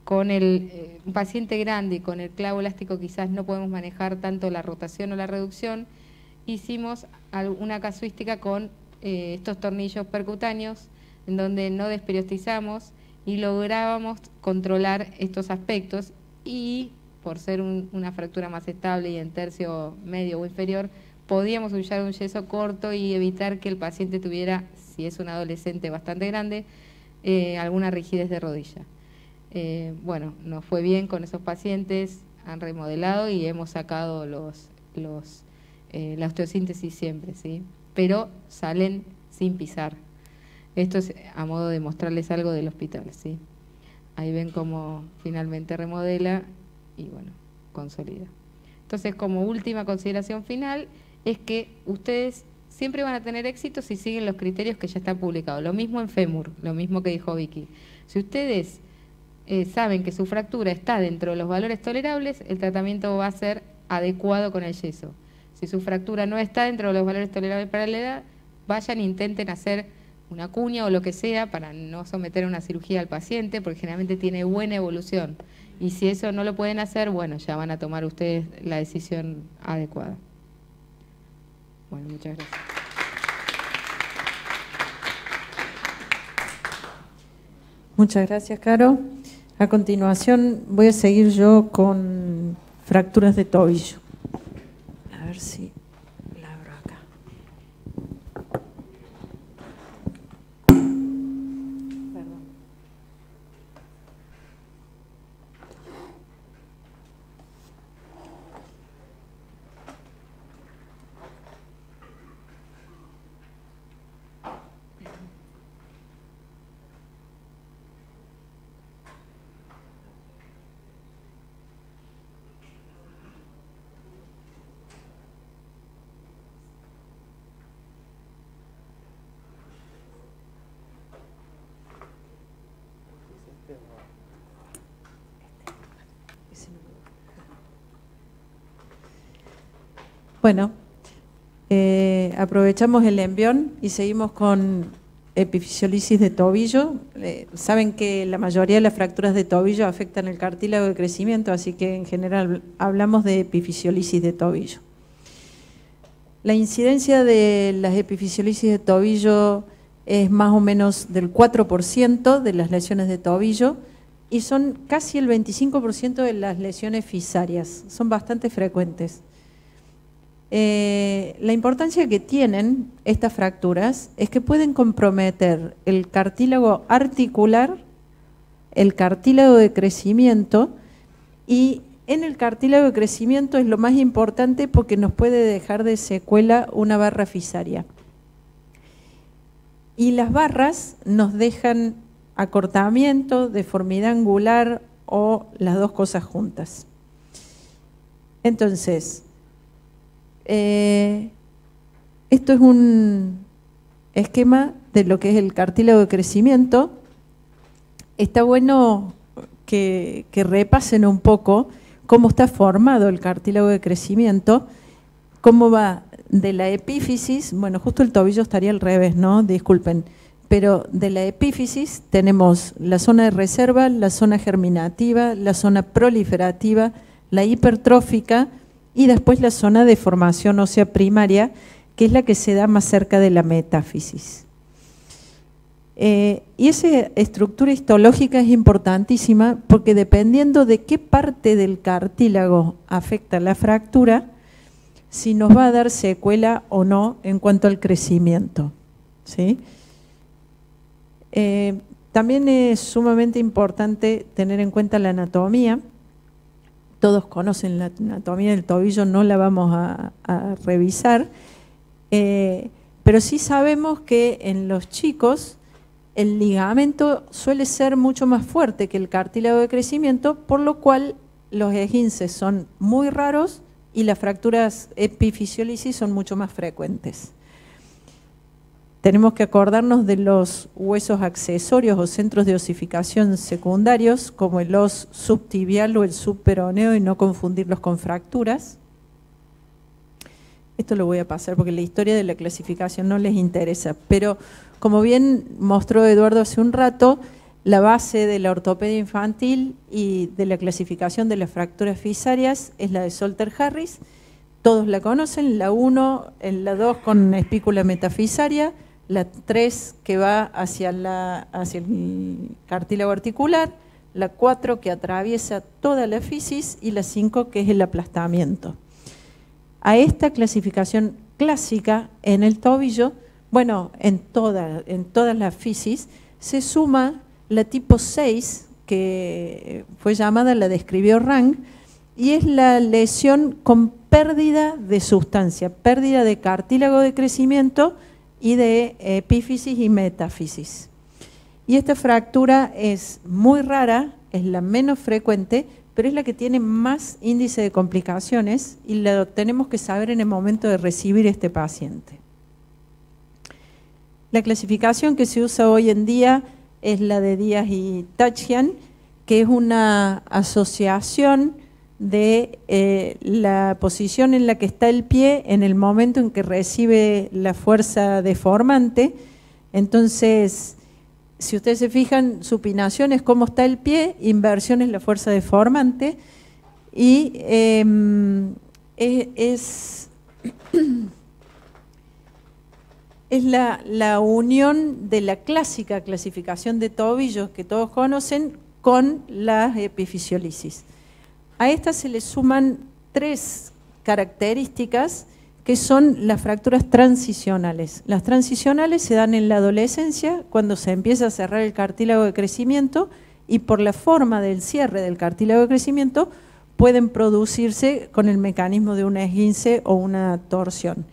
con un paciente grande y con el clavo elástico quizás no podemos manejar tanto la rotación o la reducción. Hicimos una casuística con estos tornillos percutáneos en donde no desperiostizamos y lográbamos controlar estos aspectos, y por ser una fractura más estable y en tercio medio o inferior, podíamos usar un yeso corto y evitar que el paciente tuviera, si es un adolescente bastante grande, alguna rigidez de rodilla. Bueno, nos fue bien con esos pacientes, han remodelado y hemos sacado la osteosíntesis siempre, ¿sí? Pero salen sin pisar. Esto es a modo de mostrarles algo del hospital, ¿sí? Ahí ven cómo finalmente remodela y bueno, consolida. Entonces, como última consideración final, es que ustedes siempre van a tener éxito si siguen los criterios que ya están publicados. Lo mismo en fémur, lo mismo que dijo Vicky. Si ustedes saben que su fractura está dentro de los valores tolerables, el tratamiento va a ser adecuado con el yeso. Si su fractura no está dentro de los valores tolerables para la edad, vayan e intenten hacer una cuña o lo que sea para no someter a una cirugía al paciente, porque generalmente tiene buena evolución. Y si eso no lo pueden hacer, bueno, ya van a tomar ustedes la decisión adecuada. Bueno, muchas gracias. Muchas gracias, Caro. A continuación voy a seguir yo con fracturas de tobillo. A ver si la abro acá. Perdón. Bueno, aprovechamos el envión y seguimos con epifisiolisis de tobillo. Saben que la mayoría de las fracturas de tobillo afectan el cartílago de crecimiento, así que en general hablamos de epifisiolisis de tobillo. La incidencia de las epifisiolisis de tobillo es más o menos del 4% de las lesiones de tobillo y son casi el 25% de las lesiones fisarias, son bastante frecuentes. La importancia que tienen estas fracturas es que pueden comprometer el cartílago articular, el cartílago de crecimiento, y en el cartílago de crecimiento es lo más importante porque nos puede dejar de secuela una barra fisaria. Y las barras nos dejan acortamiento, deformidad angular o las dos cosas juntas. Entonces, esto es un esquema de lo que es el cartílago de crecimiento. Está bueno que repasen un poco cómo está formado el cartílago de crecimiento, cómo va de la epífisis. Bueno, justo el tobillo estaría al revés, ¿no? Disculpen. Pero de la epífisis tenemos la zona de reserva, la zona germinativa, la zona proliferativa, la hipertrófica, y después la zona de formación ósea primaria, que es la que se da más cerca de la metáfisis. Y esa estructura histológica es importantísima porque dependiendo de qué parte del cartílago afecta la fractura, si nos va a dar secuela o no en cuanto al crecimiento, ¿sí? También es sumamente importante tener en cuenta la anatomía. Todos conocen la anatomía del tobillo, no la vamos a revisar, pero sí sabemos que en los chicos el ligamento suele ser mucho más fuerte que el cartílago de crecimiento, por lo cual los esguinces son muy raros y las fracturas epifisiolisis son mucho más frecuentes. Tenemos que acordarnos de los huesos accesorios o centros de osificación secundarios, como el os subtibial o el subperoneo, y no confundirlos con fracturas. Esto lo voy a pasar porque la historia de la clasificación no les interesa, pero como bien mostró Eduardo hace un rato, la base de la ortopedia infantil y de la clasificación de las fracturas fisarias es la de Solter-Harris. Todos la conocen, la 1, la 2 con espícula metafisaria, la 3 que va hacia el cartílago articular, la 4 que atraviesa toda la fisis y la 5 que es el aplastamiento. A esta clasificación clásica en el tobillo, bueno, en todas las fisis, se suma la tipo 6, que fue llamada, la describió Rang, y es la lesión con pérdida de sustancia, pérdida de cartílago de crecimiento y de epífisis y metáfisis. Y esta fractura es muy rara, es la menos frecuente, pero es la que tiene más índice de complicaciones y lo tenemos que saber en el momento de recibir este paciente. La clasificación que se usa hoy en día es la de Díaz y Tachian, que es una asociación de la posición en la que está el pie en el momento en que recibe la fuerza deformante. Entonces, si ustedes se fijan, supinación es cómo está el pie, inversión es la fuerza deformante, y es la unión de la clásica clasificación de tobillos que todos conocen con la epifisiolisis. A esta se le suman 3 características que son las fracturas transicionales. Las transicionales se dan en la adolescencia, cuando se empieza a cerrar el cartílago de crecimiento, y por la forma del cierre del cartílago de crecimiento pueden producirse con el mecanismo de un esguince o una torsión.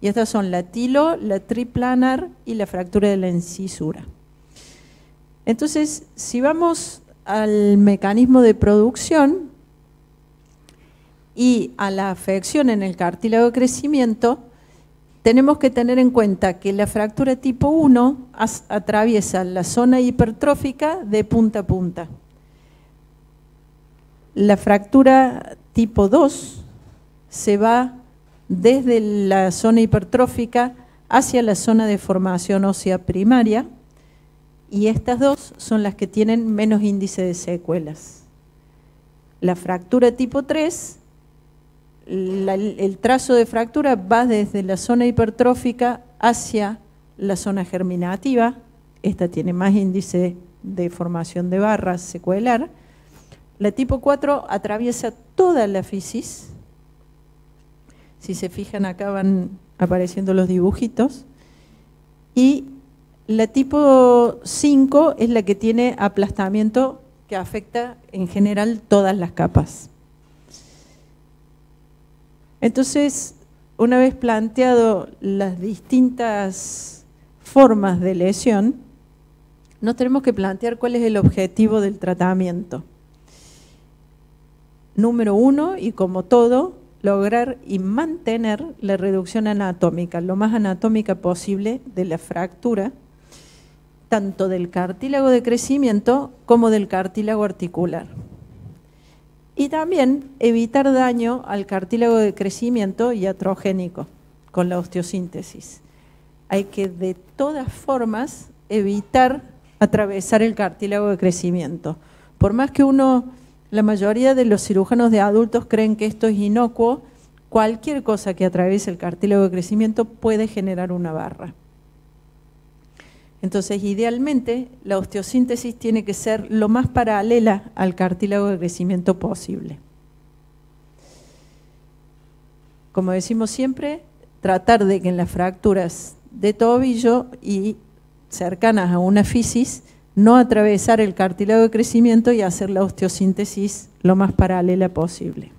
Y estas son la tilo, la triplanar y la fractura de la incisura. Entonces, si vamos al mecanismo de producción y a la afección en el cartílago de crecimiento, tenemos que tener en cuenta que la fractura tipo 1 atraviesa la zona hipertrófica de punta a punta. La fractura tipo 2 se va desde la zona hipertrófica hacia la zona de formación ósea primaria, y estas dos son las que tienen menos índice de secuelas. La fractura tipo 3, el trazo de fractura va desde la zona hipertrófica hacia la zona germinativa. Esta tiene más índice de formación de barras secuelar. La tipo 4 atraviesa toda la fisis. Si se fijan, acá van apareciendo los dibujitos. Y la tipo 5 es la que tiene aplastamiento que afecta en general todas las capas. Entonces, una vez planteado las distintas formas de lesión, nos tenemos que plantear cuál es el objetivo del tratamiento. Número 1, y como todo, lograr y mantener la reducción anatómica, lo más anatómica posible de la fractura, tanto del cartílago de crecimiento como del cartílago articular. Y también evitar daño al cartílago de crecimiento iatrogénico con la osteosíntesis. Hay que de todas formas evitar atravesar el cartílago de crecimiento. Por más que la mayoría de los cirujanos de adultos creen que esto es inocuo, cualquier cosa que atraviese el cartílago de crecimiento puede generar una barra. Entonces, idealmente, la osteosíntesis tiene que ser lo más paralela al cartílago de crecimiento posible. Como decimos siempre, tratar de que en las fracturas de tobillo y cercanas a una fisis, no atravesar el cartílago de crecimiento y hacer la osteosíntesis lo más paralela posible.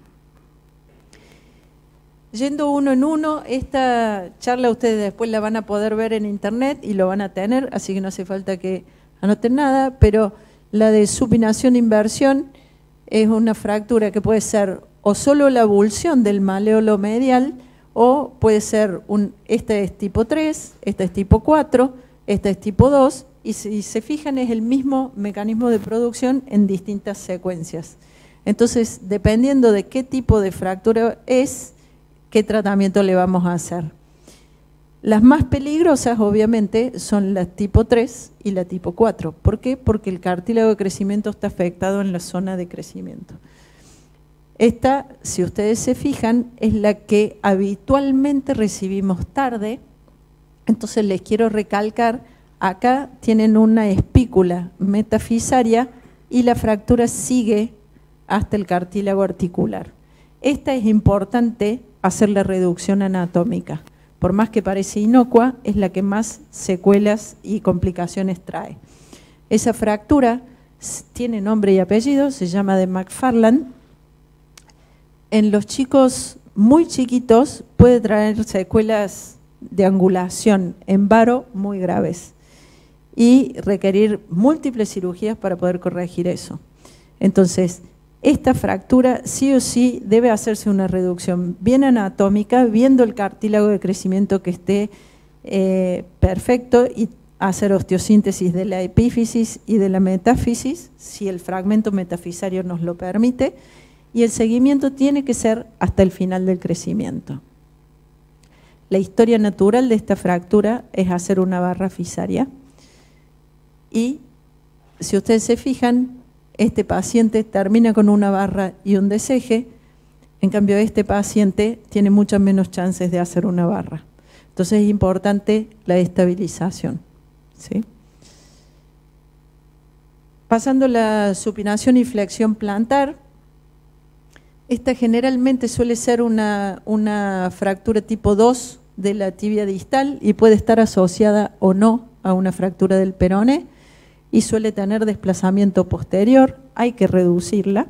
Yendo uno en uno, esta charla ustedes después la van a poder ver en internet y lo van a tener, así que no hace falta que anoten nada, pero la de supinación-inversión es una fractura que puede ser o solo la avulsión del maléolo medial, o puede ser esta es tipo 3, esta es tipo 4, esta es tipo 2, y si se fijan es el mismo mecanismo de producción en distintas secuencias. Entonces, dependiendo de qué tipo de fractura es, qué tratamiento le vamos a hacer. Las más peligrosas, obviamente, son la tipo 3 y la tipo 4. ¿Por qué? Porque el cartílago de crecimiento está afectado en la zona de crecimiento. Esta, si ustedes se fijan, es la que habitualmente recibimos tarde. Entonces les quiero recalcar, acá tienen una espícula metafisaria y la fractura sigue hasta el cartílago articular. Esta es importante hacer la reducción anatómica. Por más que parece inocua, es la que más secuelas y complicaciones trae. Esa fractura tiene nombre y apellido, se llama de McFarland. En los chicos muy chiquitos puede traer secuelas de angulación en varo muy graves y requerir múltiples cirugías para poder corregir eso. Entonces, esta fractura sí o sí debe hacerse una reducción bien anatómica, viendo el cartílago de crecimiento que esté perfecto, y hacer osteosíntesis de la epífisis y de la metáfisis, si el fragmento metafisario nos lo permite, y el seguimiento tiene que ser hasta el final del crecimiento. La historia natural de esta fractura es hacer una barra fisaria, y si ustedes se fijan, este paciente termina con una barra y un deseje, en cambio este paciente tiene muchas menos chances de hacer una barra. Entonces es importante la estabilización, ¿sí? Pasando la supinación y flexión plantar, esta generalmente suele ser una fractura tipo 2 de la tibia distal y puede estar asociada o no a una fractura del peroné, y suele tener desplazamiento posterior, hay que reducirla.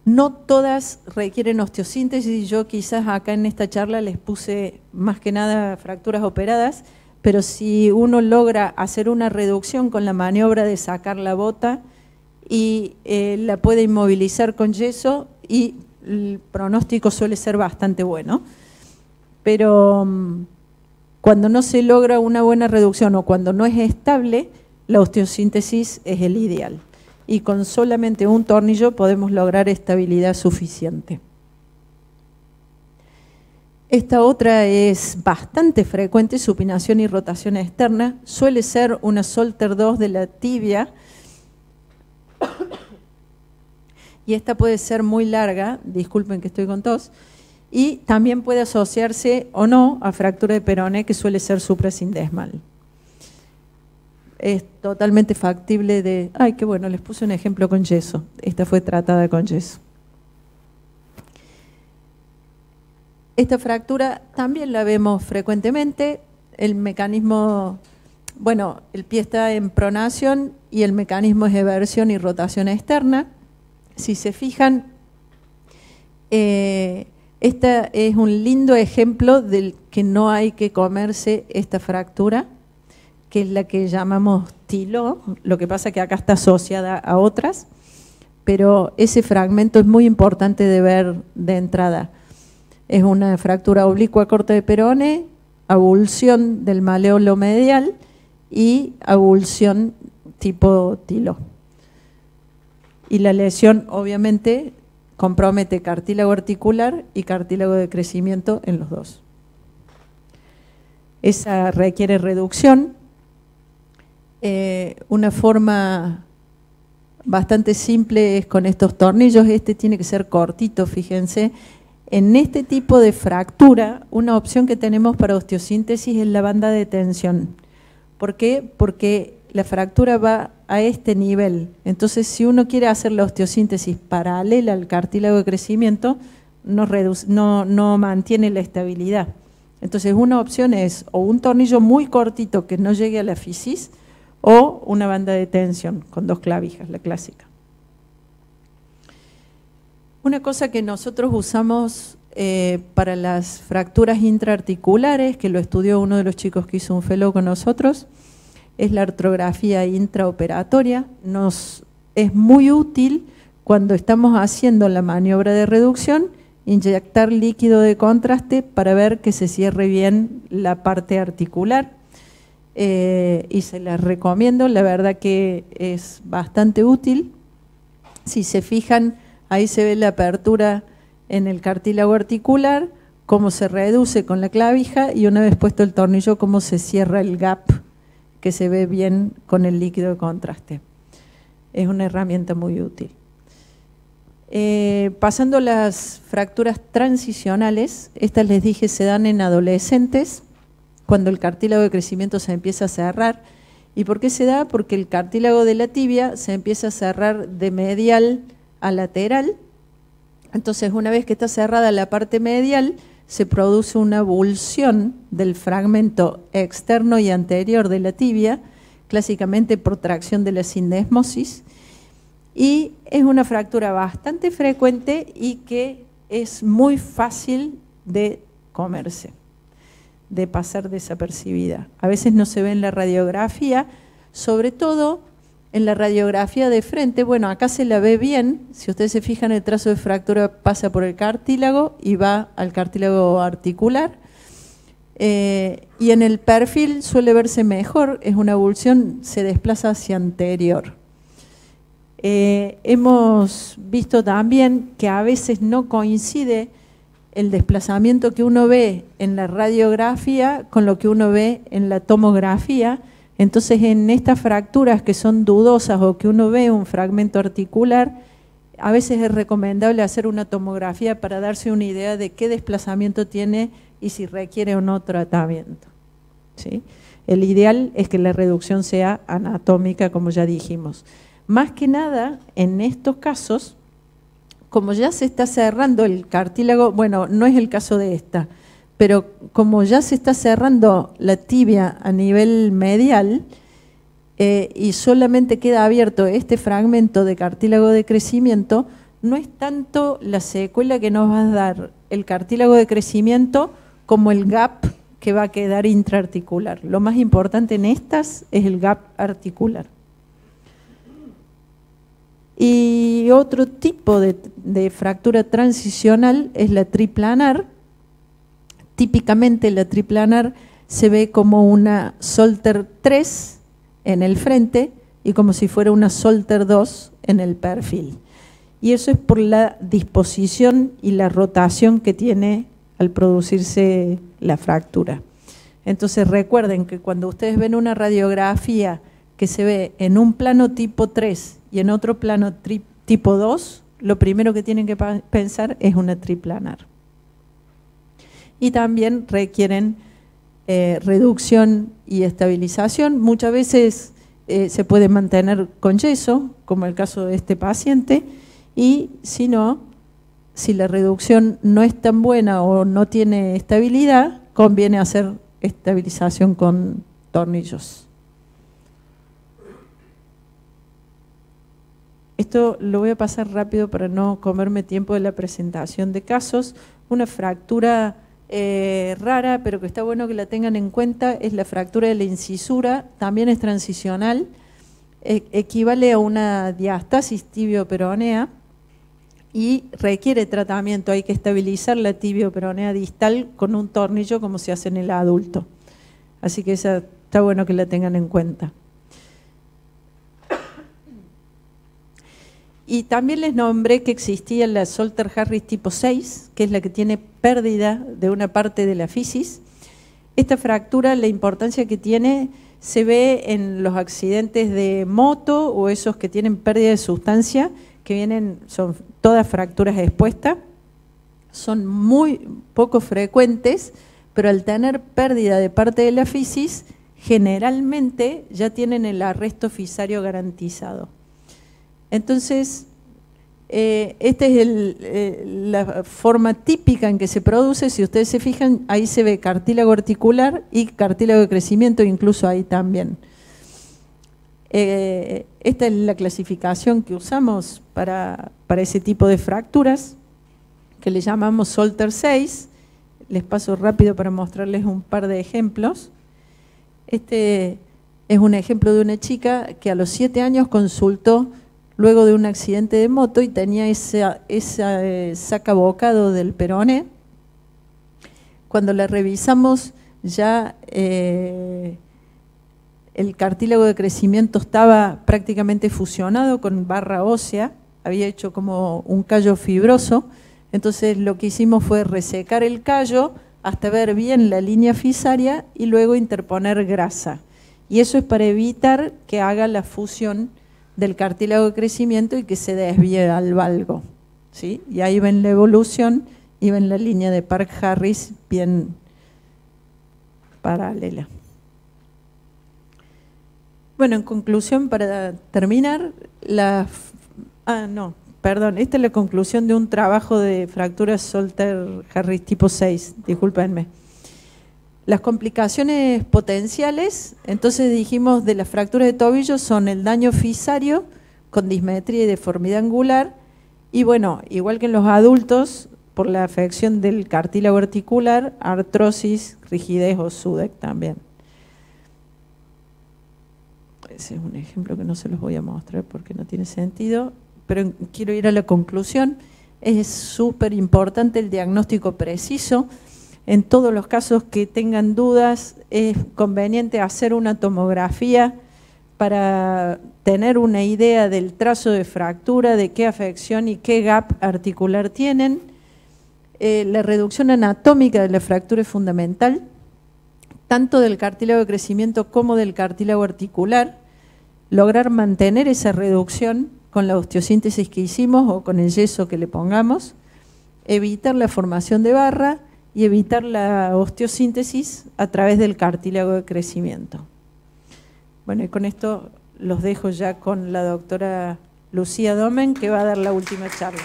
No todas requieren osteosíntesis, yo quizás acá en esta charla les puse más que nada fracturas operadas, pero si uno logra hacer una reducción con la maniobra de sacar la bota y la puede inmovilizar con yeso, y el pronóstico suele ser bastante bueno. Pero cuando no se logra una buena reducción o cuando no es estable, la osteosíntesis es el ideal. Y con solamente un tornillo podemos lograr estabilidad suficiente. Esta otra es bastante frecuente, supinación y rotación externa. Suele ser una Solter 2 de la tibia. Y esta puede ser muy larga, disculpen que estoy con tos, y también puede asociarse o no a fractura de peroné, que suele ser suprasindesmal. Es totalmente factible de... Ay, qué bueno, les puse un ejemplo con yeso. Esta fue tratada con yeso. Esta fractura también la vemos frecuentemente. El mecanismo, bueno, el pie está en pronación y el mecanismo es eversión y rotación externa. Si se fijan, esta es un lindo ejemplo del que no hay que comerse esta fractura, que es la que llamamos tilo. Lo que pasa es que acá está asociada a otras, pero ese fragmento es muy importante de ver de entrada. Es una fractura oblicua corta de peroné, avulsión del maleolo medial y avulsión tipo tilo. Y la lesión obviamente compromete cartílago articular y cartílago de crecimiento en los dos. Esa requiere reducción. Una forma bastante simple es con estos tornillos. Este tiene que ser cortito, fíjense. En este tipo de fractura, una opción que tenemos para osteosíntesis es la banda de tensión. ¿Por qué? Porque la fractura va a este nivel. Entonces, si uno quiere hacer la osteosíntesis paralela al cartílago de crecimiento, no mantiene la estabilidad. Entonces, una opción es o un tornillo muy cortito que no llegue a la fisis o una banda de tensión con 2 clavijas, la clásica. Una cosa que nosotros usamos para las fracturas intraarticulares, que lo estudió uno de los chicos que hizo un fellow con nosotros, es la artrografía intraoperatoria. Nos es muy útil cuando estamos haciendo la maniobra de reducción, inyectar líquido de contraste para ver que se cierre bien la parte articular. Y se las recomiendo, la verdad que es bastante útil. Si se fijan, ahí se ve la apertura en el cartílago articular, cómo se reduce con la clavija y una vez puesto el tornillo, cómo se cierra el gap, que se ve bien con el líquido de contraste. Es una herramienta muy útil. Pasando a las fracturas transicionales, estas les dije se dan en adolescentes, cuando el cartílago de crecimiento se empieza a cerrar. ¿Y por qué se da? Porque el cartílago de la tibia se empieza a cerrar de medial a lateral. Entonces, una vez que está cerrada la parte medial, se produce una avulsión del fragmento externo y anterior de la tibia, clásicamente por tracción de la sindesmosis, y es una fractura bastante frecuente y que es muy fácil de comerse, de pasar desapercibida. A veces no se ve en la radiografía, sobre todo en la radiografía de frente. Bueno, acá se la ve bien. Si ustedes se fijan, el trazo de fractura pasa por el cartílago y va al cartílago articular. Y en el perfil suele verse mejor, es una avulsión, se desplaza hacia anterior. Hemos visto también que a veces no coincide el desplazamiento que uno ve en la radiografía con lo que uno ve en la tomografía. Entonces, en estas fracturas que son dudosas o que uno ve un fragmento articular, a veces es recomendable hacer una tomografía para darse una idea de qué desplazamiento tiene y si requiere o no tratamiento. ¿Sí? El ideal es que la reducción sea anatómica, como ya dijimos. Más que nada, en estos casos, como ya se está cerrando el cartílago, bueno, no es el caso de esta, pero como ya se está cerrando la tibia a nivel medial y solamente queda abierto este fragmento de cartílago de crecimiento, no es tanto la secuela que nos va a dar el cartílago de crecimiento como el gap que va a quedar intraarticular. Lo más importante en estas es el gap articular. Y otro tipo de fractura transicional es la triplanar. Típicamente la triplanar se ve como una Solter 3 en el frente y como si fuera una Solter 2 en el perfil. Y eso es por la disposición y la rotación que tiene al producirse la fractura. Entonces recuerden que cuando ustedes ven una radiografía que se ve en un plano tipo 3 y en otro plano tipo 2, lo primero que tienen que pensar es una triplanar. Y también requieren reducción y estabilización. Muchas veces se puede mantener con yeso, como el caso de este paciente, y si no, si la reducción no es tan buena o no tiene estabilidad, conviene hacer estabilización con tornillos. Esto lo voy a pasar rápido para no comerme tiempo de la presentación de casos. Una fractura rara, pero que está bueno que la tengan en cuenta, es la fractura de la incisura, también es transicional, equivale a una diástasis tibio-peronea y requiere tratamiento. Hay que estabilizar la tibio-peronea distal con un tornillo como se hace en el adulto. Así que esa está bueno que la tengan en cuenta. Y también les nombré que existía la Salter-Harris tipo 6, que es la que tiene pérdida de una parte de la fisis. Esta fractura, la importancia que tiene, se ve en los accidentes de moto o esos que tienen pérdida de sustancia, que vienen, son todas fracturas expuestas, son muy poco frecuentes, pero al tener pérdida de parte de la fisis, generalmente ya tienen el arresto fisario garantizado. Entonces, esta es la forma típica en que se produce. Si ustedes se fijan, ahí se ve cartílago articular y cartílago de crecimiento, incluso ahí también. Esta es la clasificación que usamos para ese tipo de fracturas, que le llamamos Salter 6. Les paso rápido para mostrarles un par de ejemplos. Este es un ejemplo de una chica que a los 7 años consultó luego de un accidente de moto y tenía esa sacabocado del peroné. Cuando la revisamos ya el cartílago de crecimiento estaba prácticamente fusionado con barra ósea, había hecho como un callo fibroso. Entonces lo que hicimos fue resecar el callo hasta ver bien la línea fisaria y luego interponer grasa. Y eso es para evitar que haga la fusión del cartílago de crecimiento y que se desvíe al valgo, ¿sí? Y ahí ven la evolución y ven la línea de Park-Harris bien paralela. Bueno, en conclusión, para terminar, esta es la conclusión de un trabajo de fractura Salter-Harris tipo 6, discúlpenme. Las complicaciones potenciales, entonces dijimos, de la fractura de tobillo son el daño fisario con dismetría y deformidad angular, y bueno, igual que en los adultos, por la afección del cartílago articular, artrosis, rigidez o SUDEC también. Ese es un ejemplo que no se los voy a mostrar porque no tiene sentido, pero quiero ir a la conclusión. Es súper importante el diagnóstico preciso. En todos los casos que tengan dudas, es conveniente hacer una tomografía para tener una idea del trazo de fractura, de qué afección y qué gap articular tienen. La reducción anatómica de la fractura es fundamental, tanto del cartílago de crecimiento como del cartílago articular. Lograr mantener esa reducción con la osteosíntesis que hicimos o con el yeso que le pongamos, evitar la formación de barra y evitar la osteosíntesis a través del cartílago de crecimiento. Bueno, y con esto los dejo ya con la doctora Lucía Domen, que va a dar la última charla.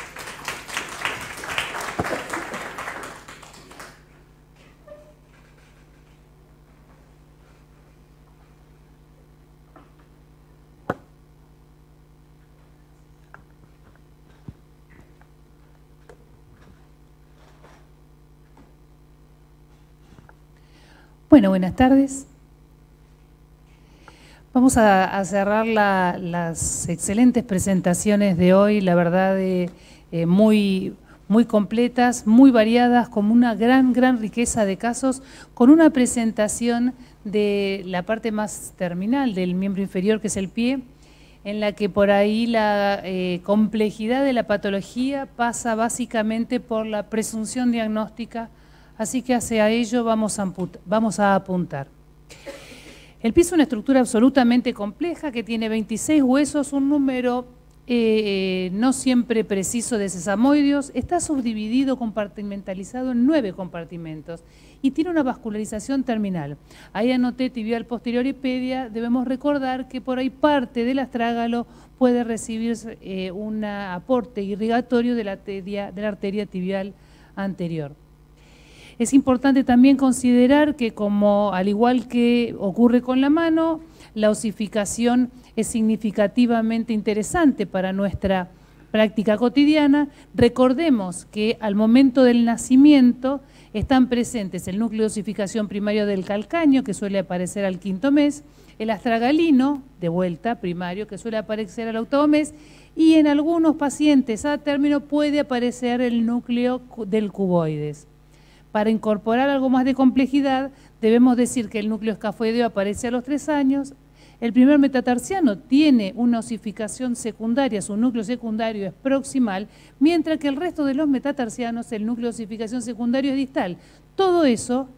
Bueno, buenas tardes. Vamos a cerrar las excelentes presentaciones de hoy, la verdad, muy completas, muy variadas, con una gran riqueza de casos, con una presentación de la parte más terminal del miembro inferior, que es el pie, en la que por ahí la complejidad de la patología pasa básicamente por la presunción diagnóstica Así que hacia ello vamos a apuntar. El pie es una estructura absolutamente compleja que tiene 26 huesos, un número no siempre preciso de sesamoideos. Está subdividido, compartimentalizado en 9 compartimentos y tiene una vascularización terminal. Ahí anoté tibial posterior y pedia. Debemos recordar que por ahí parte del astrágalo puede recibir un aporte irrigatorio de la arteria tibial anterior. Es importante también considerar que, como al igual que ocurre con la mano, la osificación es significativamente interesante para nuestra práctica cotidiana. Recordemos que al momento del nacimiento están presentes el núcleo de osificación primario del calcáneo, que suele aparecer al 5º mes, el astragalino, de vuelta, primario, que suele aparecer al 8º mes, y en algunos pacientes a término puede aparecer el núcleo del cuboides. Para incorporar algo más de complejidad, debemos decir que el núcleo escafoideo aparece a los 3 años, el primer metatarsiano tiene una osificación secundaria, su núcleo secundario es proximal, mientras que el resto de los metatarsianos, el núcleo de osificación secundario es distal. Todo eso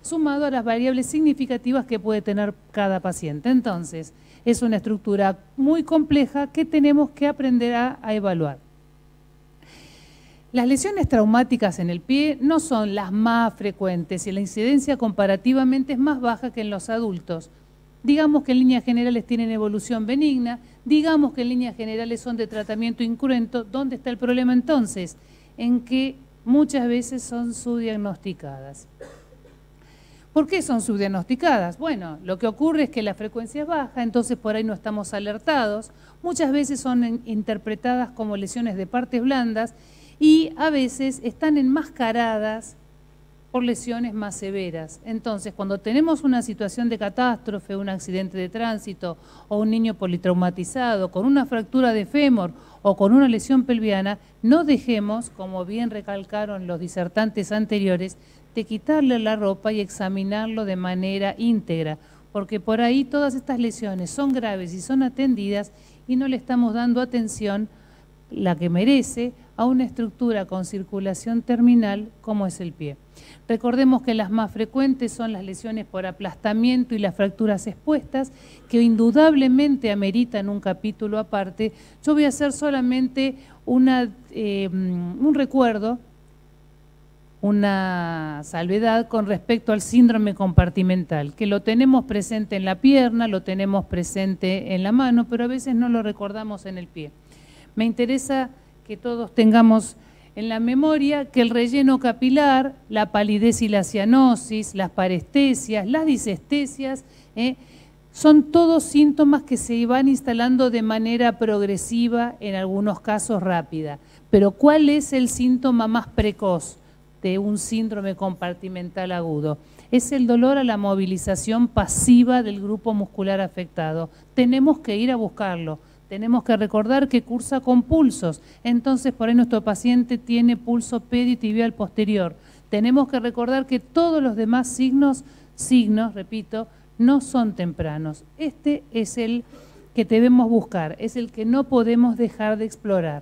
sumado a las variables significativas que puede tener cada paciente. Entonces, es una estructura muy compleja que tenemos que aprender a evaluar. Las lesiones traumáticas en el pie no son las más frecuentes y la incidencia comparativamente es más baja que en los adultos. Digamos que en líneas generales tienen evolución benigna, digamos que en líneas generales son de tratamiento incruento. ¿Dónde está el problema entonces? En que muchas veces son subdiagnosticadas. ¿Por qué son subdiagnosticadas? Bueno, lo que ocurre es que la frecuencia es baja, entonces por ahí no estamos alertados. Muchas veces son interpretadas como lesiones de partes blandas y a veces están enmascaradas por lesiones más severas. Entonces, cuando tenemos una situación de catástrofe, un accidente de tránsito o un niño politraumatizado con una fractura de fémur o con una lesión pelviana, no dejemos, como bien recalcaron los disertantes anteriores, de quitarle la ropa y examinarlo de manera íntegra, porque por ahí todas estas lesiones son graves y son atendidas y no le estamos dando atención, la que merece, a una estructura con circulación terminal como es el pie. Recordemos que las más frecuentes son las lesiones por aplastamiento y las fracturas expuestas, que indudablemente ameritan un capítulo aparte. Yo voy a hacer solamente un recuerdo, una salvedad con respecto al síndrome compartimental, que lo tenemos presente en la pierna, lo tenemos presente en la mano, pero a veces no lo recordamos en el pie. Me interesa que todos tengamos en la memoria que el relleno capilar, la palidez y la cianosis, las parestesias, las disestesias, son todos síntomas que se van instalando de manera progresiva, en algunos casos rápida. Pero ¿cuál es el síntoma más precoz de un síndrome compartimental agudo? Es el dolor a la movilización pasiva del grupo muscular afectado. Tenemos que ir a buscarlo. Tenemos que recordar que cursa con pulsos, entonces por ahí nuestro paciente tiene pulso peditibial posterior. Tenemos que recordar que todos los demás signos, repito, no son tempranos. Este es el que debemos buscar, es el que no podemos dejar de explorar.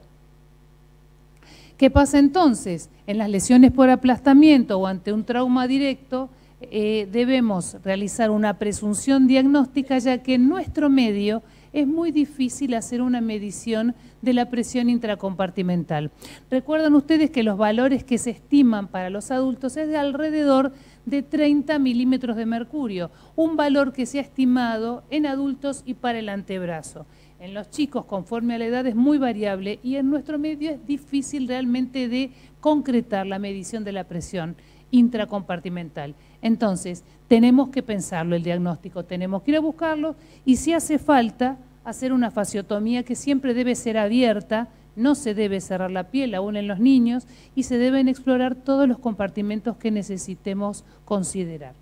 ¿Qué pasa entonces? En las lesiones por aplastamiento o ante un trauma directo, debemos realizar una presunción diagnóstica, ya que en nuestro medio es muy difícil hacer una medición de la presión intracompartimental. Recuerdan ustedes que los valores que se estiman para los adultos es de alrededor de 30 milímetros de mercurio, un valor que se ha estimado en adultos y para el antebrazo. En los chicos, conforme a la edad, es muy variable y en nuestro medio es difícil realmente de concretar la medición de la presión intracompartimental. Entonces, tenemos que pensarlo el diagnóstico, tenemos que ir a buscarlo y si hace falta hacer una fasciotomía que siempre debe ser abierta, no se debe cerrar la piel aún en los niños y se deben explorar todos los compartimentos que necesitemos considerar.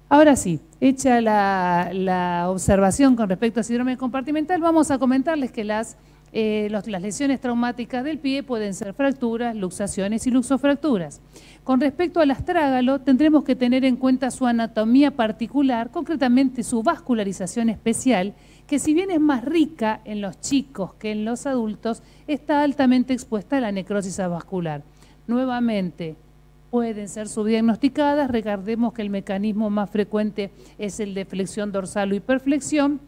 Ahora sí, hecha la observación con respecto al síndrome compartimental, vamos a comentarles que las lesiones traumáticas del pie pueden ser fracturas, luxaciones y luxofracturas. Con respecto al astrágalo, tendremos que tener en cuenta su anatomía particular, concretamente su vascularización especial, que si bien es más rica en los chicos que en los adultos, está altamente expuesta a la necrosis avascular. Nuevamente, pueden ser subdiagnosticadas. Recordemos que el mecanismo más frecuente es el de flexión dorsal o hiperflexión.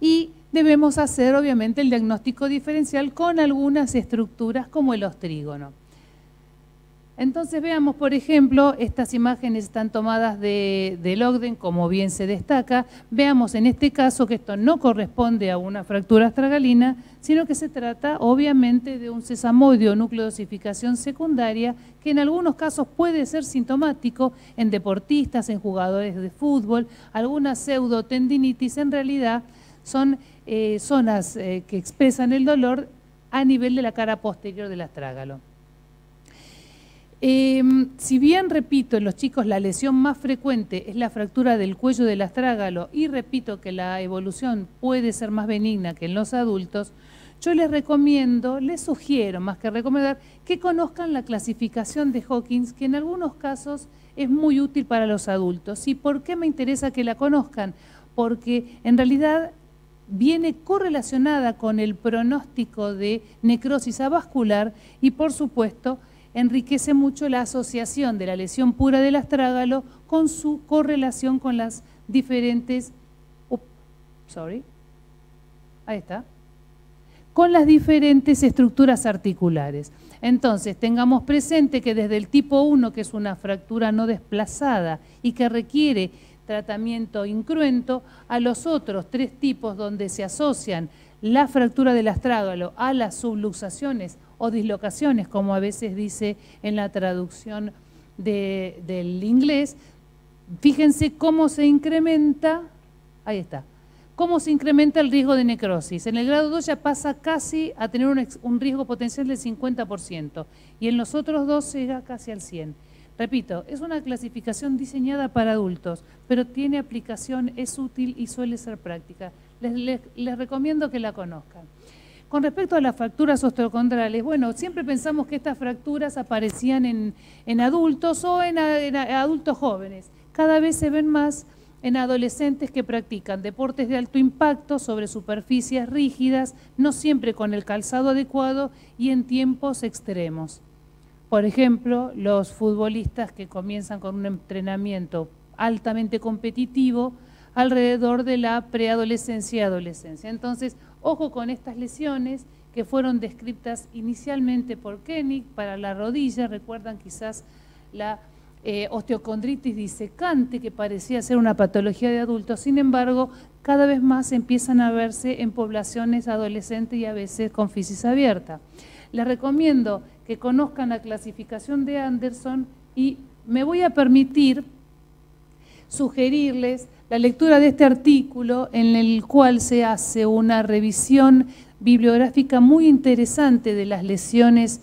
Y debemos hacer, obviamente, el diagnóstico diferencial con algunas estructuras como el ostrígono. Entonces veamos, por ejemplo, estas imágenes están tomadas del Ogden, como bien se destaca. Veamos en este caso que esto no corresponde a una fractura astragalina, sino que se trata, obviamente, de un sesamoide o núcleo de osificación secundaria, que en algunos casos puede ser sintomático en deportistas, en jugadores de fútbol. Alguna pseudotendinitis en realidad son zonas que expresan el dolor a nivel de la cara posterior del astrágalo. Si bien, repito, en los chicos la lesión más frecuente es la fractura del cuello del astrágalo y repito que la evolución puede ser más benigna que en los adultos, yo les recomiendo, les sugiero, más que recomendar, que conozcan la clasificación de Hawkins, que en algunos casos es muy útil para los adultos. ¿Y por qué me interesa que la conozcan? Porque en realidad viene correlacionada con el pronóstico de necrosis avascular y, por supuesto, enriquece mucho la asociación de la lesión pura del astrágalo con su correlación con las diferentes, con las diferentes estructuras articulares. Entonces, tengamos presente que desde el tipo 1, que es una fractura no desplazada y que requiere tratamiento incruento, a los otros 3 tipos donde se asocian la fractura del astrágalo a las subluxaciones o dislocaciones, como a veces dice en la traducción del inglés, fíjense cómo se incrementa, ahí está, cómo se incrementa el riesgo de necrosis. En el grado 2 ya pasa casi a tener un riesgo potencial del 50% y en los otros 2 llega casi al 100%. Repito, es una clasificación diseñada para adultos, pero tiene aplicación, es útil y suele ser práctica. Les recomiendo que la conozcan. Con respecto a las fracturas osteocondrales, bueno, siempre pensamos que estas fracturas aparecían en adultos o en adultos jóvenes. Cada vez se ven más en adolescentes que practican deportes de alto impacto sobre superficies rígidas, no siempre con el calzado adecuado y en tiempos extremos. Por ejemplo, los futbolistas que comienzan con un entrenamiento altamente competitivo alrededor de la preadolescencia y adolescencia. Entonces, ojo con estas lesiones que fueron descritas inicialmente por Koenig para la rodilla. Recuerdan quizás la osteocondritis disecante, que parecía ser una patología de adultos. Sin embargo, cada vez más empiezan a verse en poblaciones adolescentes y a veces con fisis abierta. Les recomiendo que conozcan la clasificación de Anderson y me voy a permitir sugerirles la lectura de este artículo en el cual se hace una revisión bibliográfica muy interesante de las lesiones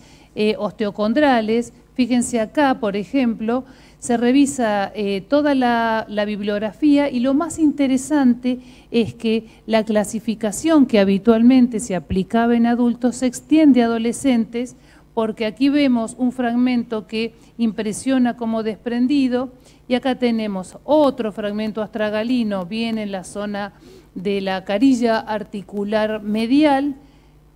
osteocondrales. Fíjense acá, por ejemplo, se revisa toda la bibliografía y lo más interesante es que la clasificación que habitualmente se aplicaba en adultos se extiende a adolescentes, porque aquí vemos un fragmento que impresiona como desprendido y acá tenemos otro fragmento astragalino bien en la zona de la carilla articular medial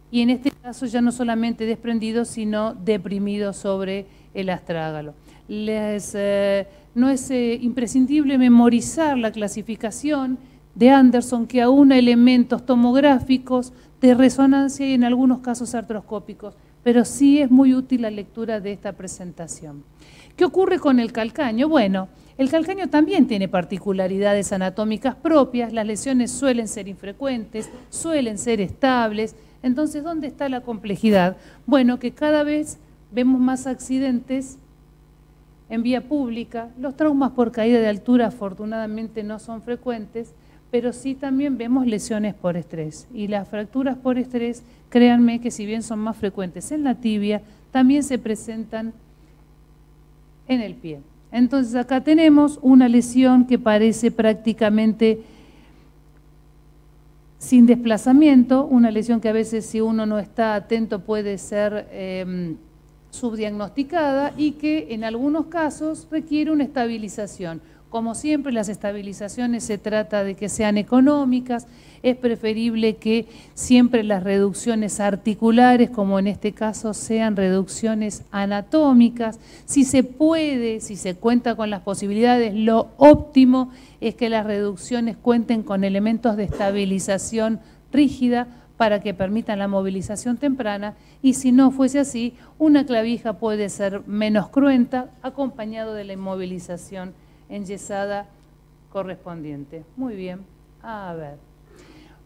y en este caso ya no solamente desprendido sino deprimido sobre el astrágalo. No es imprescindible memorizar la clasificación de Anderson, que aúna elementos tomográficos de resonancia y en algunos casos artroscópicos, pero sí es muy útil la lectura de esta presentación. ¿Qué ocurre con el calcáneo? Bueno, el calcáneo también tiene particularidades anatómicas propias, las lesiones suelen ser infrecuentes, suelen ser estables. Entonces, ¿dónde está la complejidad? Bueno, que cada vez vemos más accidentes en vía pública. Los traumas por caída de altura afortunadamente no son frecuentes, pero sí también vemos lesiones por estrés. Y las fracturas por estrés, créanme que si bien son más frecuentes en la tibia, también se presentan en el pie. Entonces acá tenemos una lesión que parece prácticamente sin desplazamiento, una lesión que a veces si uno no está atento puede ser subdiagnosticada y que en algunos casos requiere una estabilización Como siempre, las estabilizaciones se trata de que sean económicas, es preferible que siempre las reducciones articulares, como en este caso, sean reducciones anatómicas. Si se puede, si se cuenta con las posibilidades, lo óptimo es que las reducciones cuenten con elementos de estabilización rígida para que permitan la movilización temprana, y si no fuese así, una clavija puede ser menos cruenta, acompañado de la inmovilización enyesada correspondiente. Muy bien, a ver.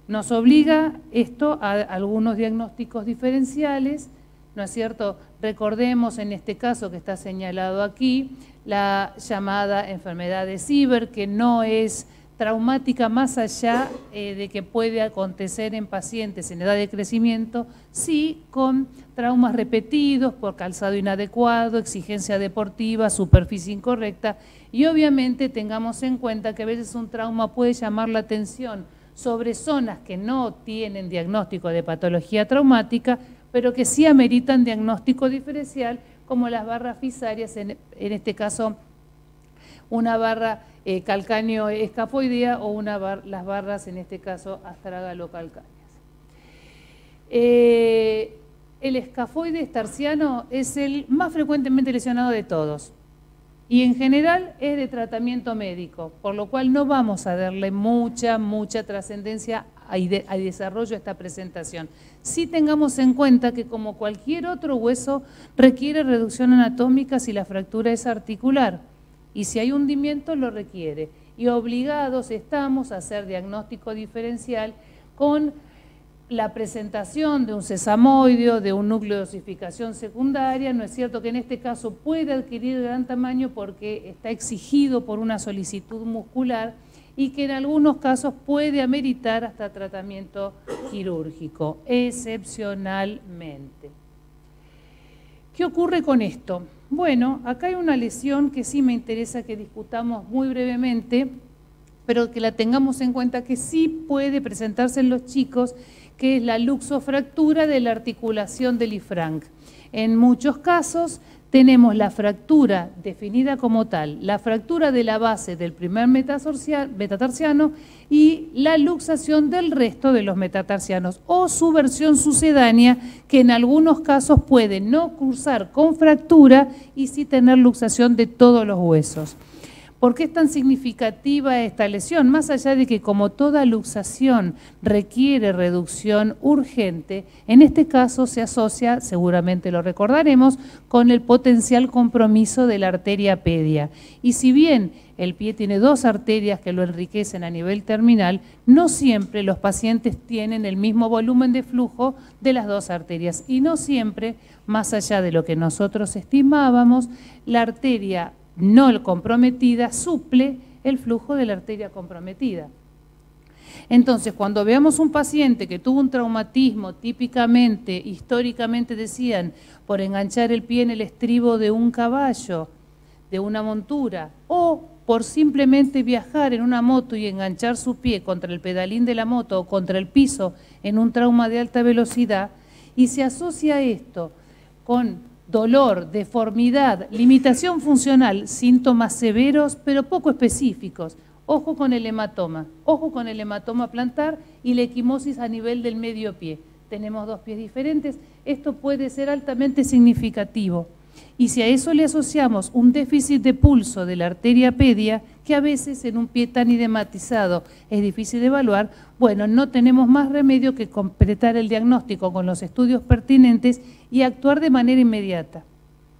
Nos obliga esto a algunos diagnósticos diferenciales, ¿no es cierto? Recordemos en este caso que está señalado aquí, la llamada enfermedad de Sieber, que no es traumática más allá de que puede acontecer en pacientes en edad de crecimiento, sí con traumas repetidos por calzado inadecuado, exigencia deportiva, superficie incorrecta, y obviamente tengamos en cuenta que a veces un trauma puede llamar la atención sobre zonas que no tienen diagnóstico de patología traumática, pero que sí ameritan diagnóstico diferencial, como las barras fisarias, en este caso una barra calcáneo-escafoidea o las barras, en este caso, astragalo-calcáneas. El escafoide estarciano es el más frecuentemente lesionado de todos y en general es de tratamiento médico, por lo cual no vamos a darle mucha trascendencia al desarrollo de esta presentación. Sí tengamos en cuenta que como cualquier otro hueso requiere reducción anatómica si la fractura es articular, y si hay hundimiento lo requiere, y obligados estamos a hacer diagnóstico diferencial con la presentación de un sesamoideo, de un núcleo de osificación secundaria. No es cierto que en este caso puede adquirir gran tamaño porque está exigido por una solicitud muscular y que en algunos casos puede ameritar hasta tratamiento quirúrgico, excepcionalmente. ¿Qué ocurre con esto? Bueno, acá hay una lesión que sí me interesa que discutamos muy brevemente, pero que la tengamos en cuenta que sí puede presentarse en los chicos, que es la luxofractura de la articulación del Lisfranc. En muchos casos tenemos la fractura definida como tal, la fractura de la base del primer metatarsiano y la luxación del resto de los metatarsianos, o su versión sucedánea, que en algunos casos puede no cursar con fractura y sí tener luxación de todos los huesos. ¿Por qué es tan significativa esta lesión? Más allá de que como toda luxación requiere reducción urgente, en este caso se asocia, seguramente lo recordaremos, con el potencial compromiso de la arteria pedia. Y si bien el pie tiene dos arterias que lo enriquecen a nivel terminal, no siempre los pacientes tienen el mismo volumen de flujo de las dos arterias. Y no siempre, más allá de lo que nosotros estimábamos, la arteria no comprometida suple el flujo de la arteria comprometida. Entonces, cuando veamos un paciente que tuvo un traumatismo, típicamente, históricamente decían, por enganchar el pie en el estribo de un caballo, de una montura, o por simplemente viajar en una moto y enganchar su pie contra el pedalín de la moto o contra el piso en un trauma de alta velocidad, y se asocia esto con dolor, deformidad, limitación funcional, síntomas severos pero poco específicos. Ojo con el hematoma plantar y la equimosis a nivel del medio pie. Tenemos dos pies diferentes, esto puede ser altamente significativo. Y si a eso le asociamos un déficit de pulso de la arteria pedia, que a veces en un pie tan edematizado es difícil de evaluar, bueno, no tenemos más remedio que completar el diagnóstico con los estudios pertinentes y actuar de manera inmediata.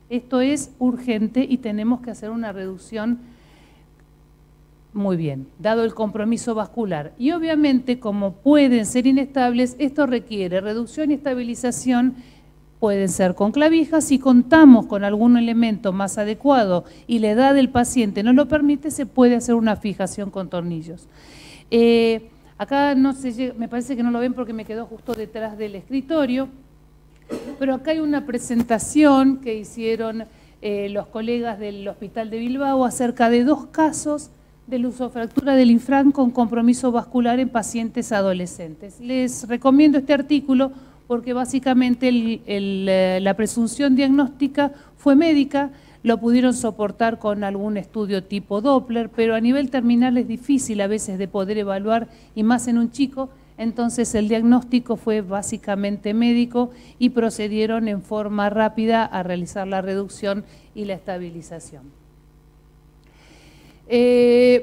Esto es urgente y tenemos que hacer una reducción muy bien, dado el compromiso vascular. Y obviamente, como pueden ser inestables, esto requiere reducción y estabilización. Pueden ser con clavijas, si contamos con algún elemento más adecuado y la edad del paciente no lo permite, se puede hacer una fijación con tornillos. Acá no se llega, me parece que no lo ven porque me quedó justo detrás del escritorio, pero acá hay una presentación que hicieron los colegas del Hospital de Bilbao acerca de dos casos de luxofractura del Lisfranc con compromiso vascular en pacientes adolescentes. Les recomiendo este artículo porque básicamente la presunción diagnóstica fue médica, lo pudieron soportar con algún estudio tipo Doppler, pero a nivel terminal es difícil a veces de poder evaluar, y más en un chico. Entonces el diagnóstico fue básicamente médico y procedieron en forma rápida a realizar la reducción y la estabilización.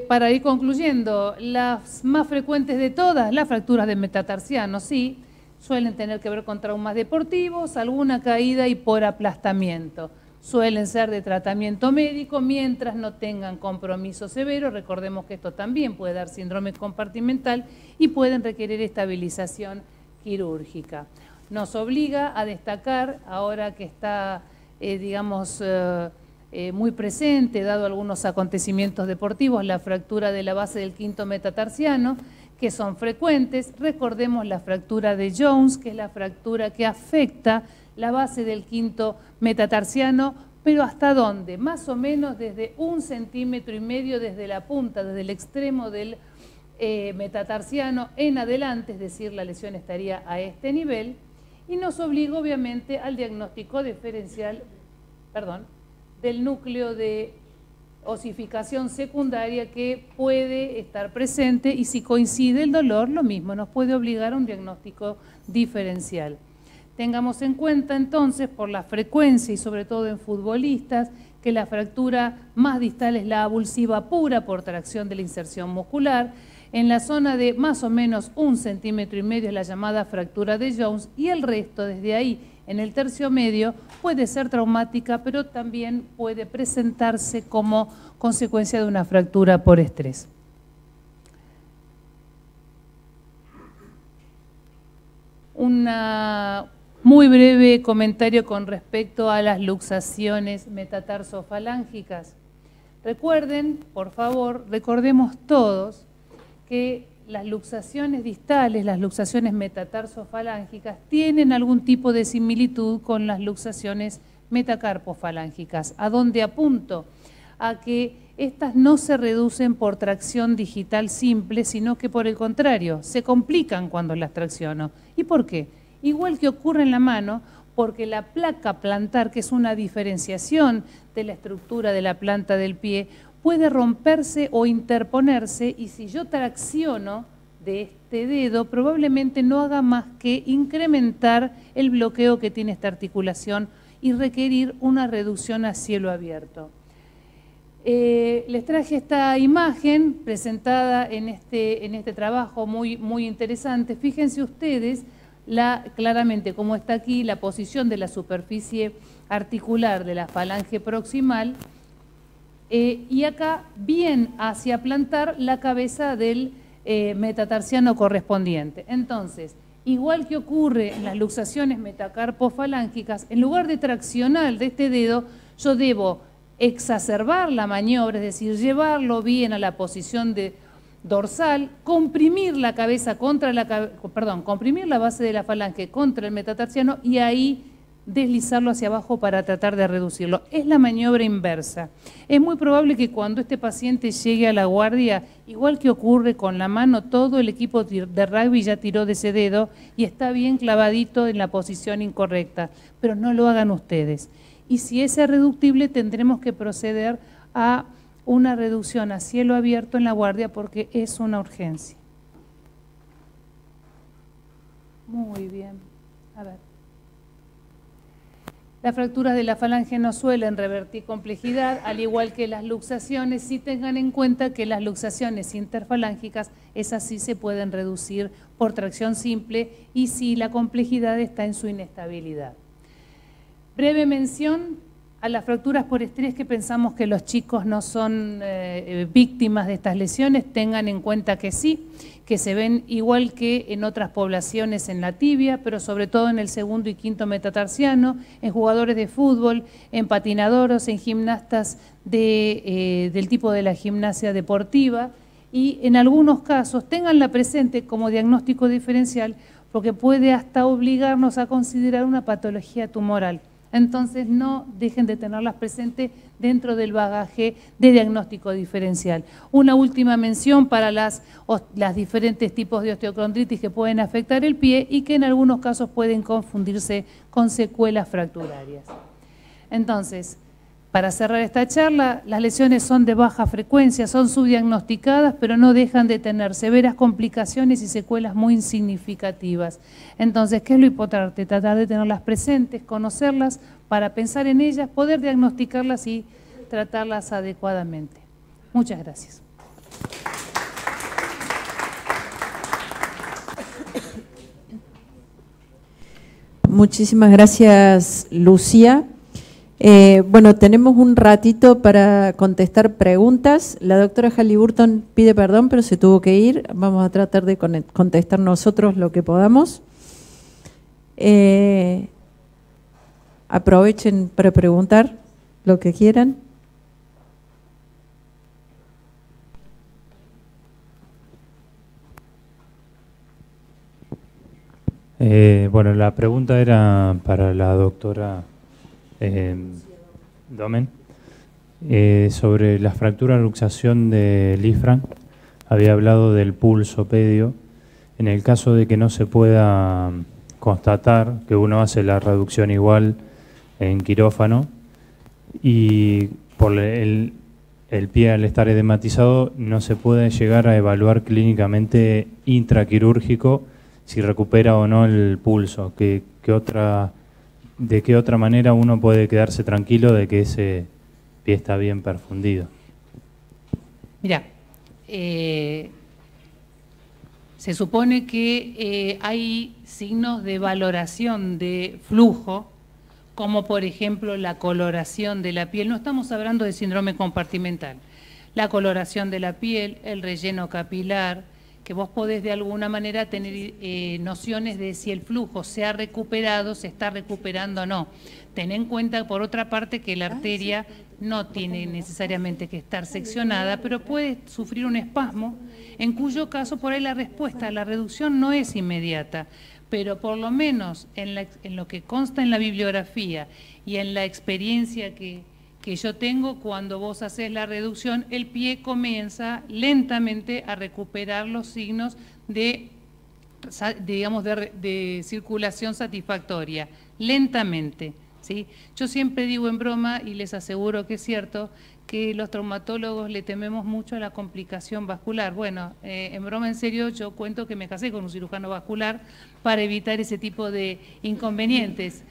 Para ir concluyendo, las más frecuentes de todas, las fracturas de metatarsiano, sí, suelen tener que ver con traumas deportivos, alguna caída y por aplastamiento. Suelen ser de tratamiento médico mientras no tengan compromiso severo. Recordemos que esto también puede dar síndrome compartimental y pueden requerir estabilización quirúrgica. Nos obliga a destacar, ahora que está, muy presente, dado algunos acontecimientos deportivos, la fractura de la base del quinto metatarsiano, que son frecuentes. Recordemos la fractura de Jones, que es la fractura que afecta la base del quinto metatarsiano, pero ¿hasta dónde? Más o menos desde 1,5 centímetros desde la punta, desde el extremo del metatarsiano en adelante, es decir, la lesión estaría a este nivel, y nos obliga obviamente al diagnóstico diferencial, del núcleo de osificación secundaria que puede estar presente, y si coincide el dolor, lo mismo, nos puede obligar a un diagnóstico diferencial. Tengamos en cuenta entonces, por la frecuencia y sobre todo en futbolistas, que la fractura más distal es la avulsiva pura por tracción de la inserción muscular. En la zona de más o menos 1,5 centímetros es la llamada fractura de Jones, y el resto desde ahí en el tercio medio puede ser traumática, pero también puede presentarse como consecuencia de una fractura por estrés. Muy breve comentario con respecto a las luxaciones metatarsofalángicas. Recuerden, por favor, recordemos todos que las luxaciones distales, las luxaciones metatarsofalángicas, tienen algún tipo de similitud con las luxaciones metacarpofalángicas. ¿A dónde apunto? A que estas no se reducen por tracción digital simple, sino que por el contrario, se complican cuando las tracciono. ¿Y por qué? Igual que ocurre en la mano, porque la placa plantar, que es una diferenciación de la estructura de la planta del pie, puede romperse o interponerse, y si yo tracciono de este dedo, probablemente no haga más que incrementar el bloqueo que tiene esta articulación y requerir una reducción a cielo abierto. Les traje esta imagen presentada en este trabajo muy interesante. Fíjense ustedes claramente como está aquí la posición de la superficie articular de la falange proximal, y acá bien hacia plantar la cabeza del metatarsiano correspondiente. Entonces, igual que ocurre en las luxaciones metacarpofalángicas, en lugar de traccionar de este dedo, yo debo exacerbar la maniobra, es decir, llevarlo bien a la posición de dorsal, comprimir la cabeza comprimir la base de la falange contra el metatarsiano y ahí deslizarlo hacia abajo para tratar de reducirlo. Es la maniobra inversa. Es muy probable que cuando este paciente llegue a la guardia, igual que ocurre con la mano, todo el equipo de rugby ya tiró de ese dedo y está bien clavadito en la posición incorrecta, pero no lo hagan ustedes. Y si es irreductible, tendremos que proceder a una reducción a cielo abierto en la guardia porque es una urgencia. Muy bien. A ver. Las fracturas de la falange no suelen revertir complejidad, al igual que las luxaciones. Sí tengan en cuenta que las luxaciones interfalángicas, esas sí se pueden reducir por tracción simple y si la complejidad está en su inestabilidad. Breve mención a las fracturas por estrés, que pensamos que los chicos no son víctimas de estas lesiones. Tengan en cuenta que sí, que se ven igual que en otras poblaciones en la tibia, pero sobre todo en el segundo y quinto metatarsiano, en jugadores de fútbol, en patinadoras, en gimnastas del tipo de la gimnasia deportiva, y en algunos casos tenganla presente como diagnóstico diferencial porque puede hasta obligarnos a considerar una patología tumoral. Entonces no dejen de tenerlas presentes dentro del bagaje de diagnóstico diferencial. Una última mención para las diferentes tipos de osteocondritis que pueden afectar el pie y que en algunos casos pueden confundirse con secuelas fracturarias. Entonces, Para cerrar esta charla, las lesiones son de baja frecuencia, son subdiagnosticadas, pero no dejan de tener severas complicaciones y secuelas muy significativas. Entonces, ¿qué es lo importante? Tratar de tenerlas presentes, conocerlas, para pensar en ellas, poder diagnosticarlas y tratarlas adecuadamente. Muchas gracias. Muchísimas gracias, Lucía. Bueno, tenemos un ratito para contestar preguntas. La doctora Halliburton pide perdón, pero se tuvo que ir. Vamos a tratar de contestar nosotros lo que podamos. Aprovechen para preguntar lo que quieran. Bueno, la pregunta era para la doctora Domen, sobre la fractura luxación de Lisfranc. Había hablado del pulso pedio. En el caso de que no se pueda constatar, que uno hace la reducción igual en quirófano y por el pie al estar edematizado no se puede llegar a evaluar clínicamente intraquirúrgico si recupera o no el pulso. ¿De qué otra manera uno puede quedarse tranquilo de que ese pie está bien perfundido? Mira, se supone que hay signos de valoración de flujo, como por ejemplo la coloración de la piel. No estamos hablando de síndrome compartimental. La coloración de la piel, el relleno capilar, que vos podés de alguna manera tener nociones de si el flujo se ha recuperado, se está recuperando o no. Ten en cuenta, por otra parte, que la arteria no tiene necesariamente que estar seccionada, pero puede sufrir un espasmo, en cuyo caso por ahí la respuesta a la reducción no es inmediata, pero por lo menos en lo que consta en la bibliografía y en la experiencia que yo tengo, cuando vos haces la reducción, el pie comienza lentamente a recuperar los signos de circulación satisfactoria, lentamente, ¿sí? Yo siempre digo en broma, y les aseguro que es cierto, que los traumatólogos le tememos mucho a la complicación vascular. Bueno, en broma, en serio, yo cuento que me casé con un cirujano vascular para evitar ese tipo de inconvenientes.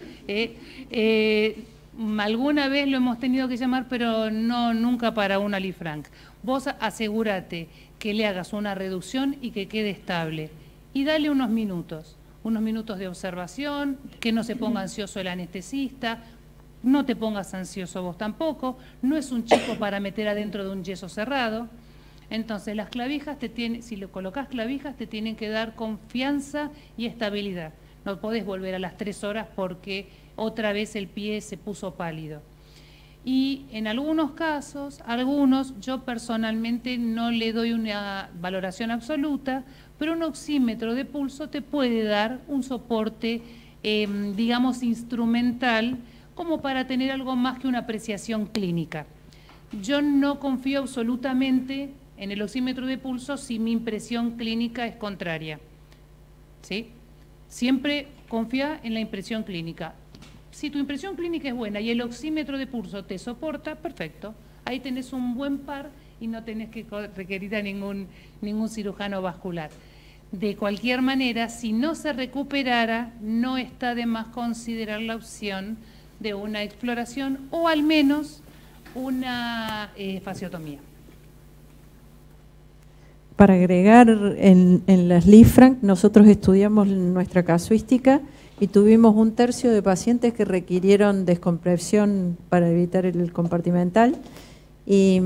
Alguna vez lo hemos tenido que llamar, pero no nunca para una Lisfranc. Vos asegúrate que le hagas una reducción y que quede estable. Y dale unos minutos de observación, que no se ponga ansioso el anestesista, no te pongas ansioso vos tampoco, no es un chico para meter adentro de un yeso cerrado. Entonces las clavijas si le colocas clavijas te tienen que dar confianza y estabilidad. No podés volver a las 3 horas porque otra vez el pie se puso pálido. Y en algunos casos, yo personalmente no le doy una valoración absoluta, pero un oxímetro de pulso te puede dar un soporte, digamos, instrumental, como para tener algo más que una apreciación clínica. Yo no confío absolutamente en el oxímetro de pulso si mi impresión clínica es contraria, ¿sí? Siempre confía en la impresión clínica. Si tu impresión clínica es buena y el oxímetro de pulso te soporta, perfecto. Ahí tenés un buen par y no tenés que requerir a ningún cirujano vascular. De cualquier manera, si no se recuperara, no está de más considerar la opción de una exploración o al menos una fasciotomía. Para agregar, en las Lisfranc nosotros estudiamos nuestra casuística y tuvimos 1/3 de pacientes que requirieron descompresión para evitar el compartimental. Y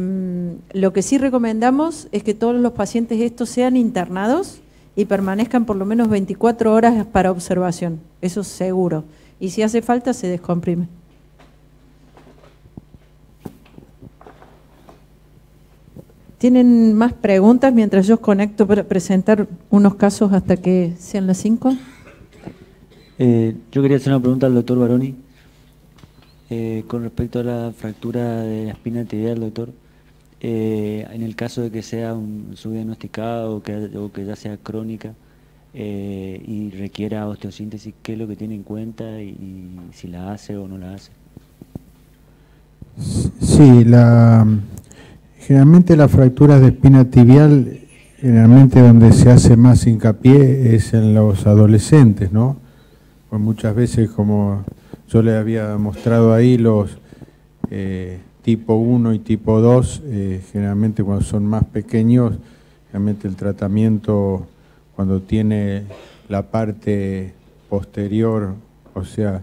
lo que sí recomendamos es que todos los pacientes estos sean internados y permanezcan por lo menos 24 horas para observación, eso es seguro. Y si hace falta, se descomprime. ¿Tienen más preguntas mientras yo conecto para presentar unos casos hasta que sean las 5? Yo quería hacer una pregunta al doctor Baroni con respecto a la fractura de la espina tibial, doctor. En el caso de que sea subdiagnosticado o que ya sea crónica y requiera osteosíntesis, ¿qué es lo que tiene en cuenta y si la hace o no la hace? Sí, generalmente las fracturas de espina tibial, generalmente donde se hace más hincapié es en los adolescentes, ¿no? Pues muchas veces, como yo les había mostrado ahí, los tipo 1 y tipo 2, generalmente cuando son más pequeños, realmente el tratamiento cuando tiene la parte posterior, o sea,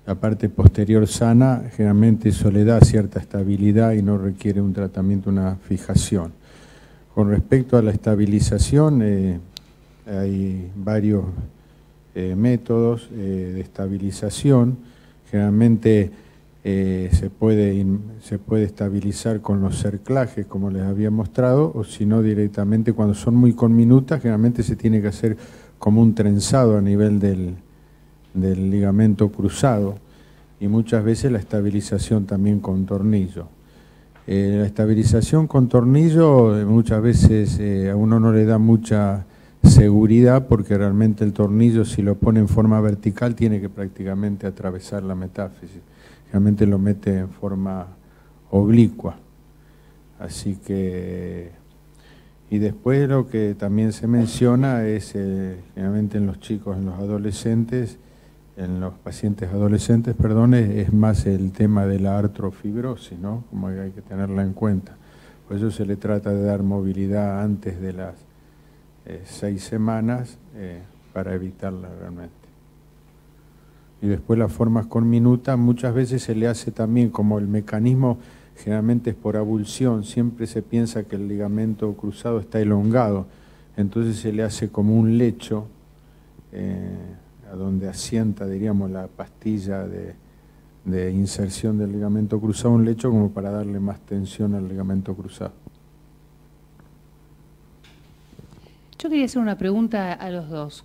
la parte posterior sana, generalmente eso le da cierta estabilidad y no requiere un tratamiento, una fijación. Con respecto a la estabilización, hay varios métodos de estabilización. Generalmente se puede estabilizar con los cerclajes, como les había mostrado, o si no directamente cuando son muy conminutas, generalmente se tiene que hacer como un trenzado a nivel del ligamento cruzado, y muchas veces la estabilización también con tornillo. La estabilización con tornillo muchas veces a uno no le da mucha seguridad, porque realmente el tornillo, si lo pone en forma vertical, tiene que prácticamente atravesar la metáfisis. Realmente lo mete en forma oblicua. Así que, y después lo que también se menciona es, generalmente en los chicos, en los adolescentes, en los pacientes adolescentes, perdón, es más el tema de la artrofibrosis, ¿no? Como hay que tenerla en cuenta. Por eso se le trata de dar movilidad antes de las 6 semanas para evitarla realmente. Y después las formas con minuta, muchas veces se le hace también, como el mecanismo generalmente es por abulsión, siempre se piensa que el ligamento cruzado está elongado, entonces se le hace como un lecho, a donde asienta, diríamos, la pastilla de inserción del ligamento cruzado, un lecho como para darle más tensión al ligamento cruzado. Yo quería hacer una pregunta a los dos.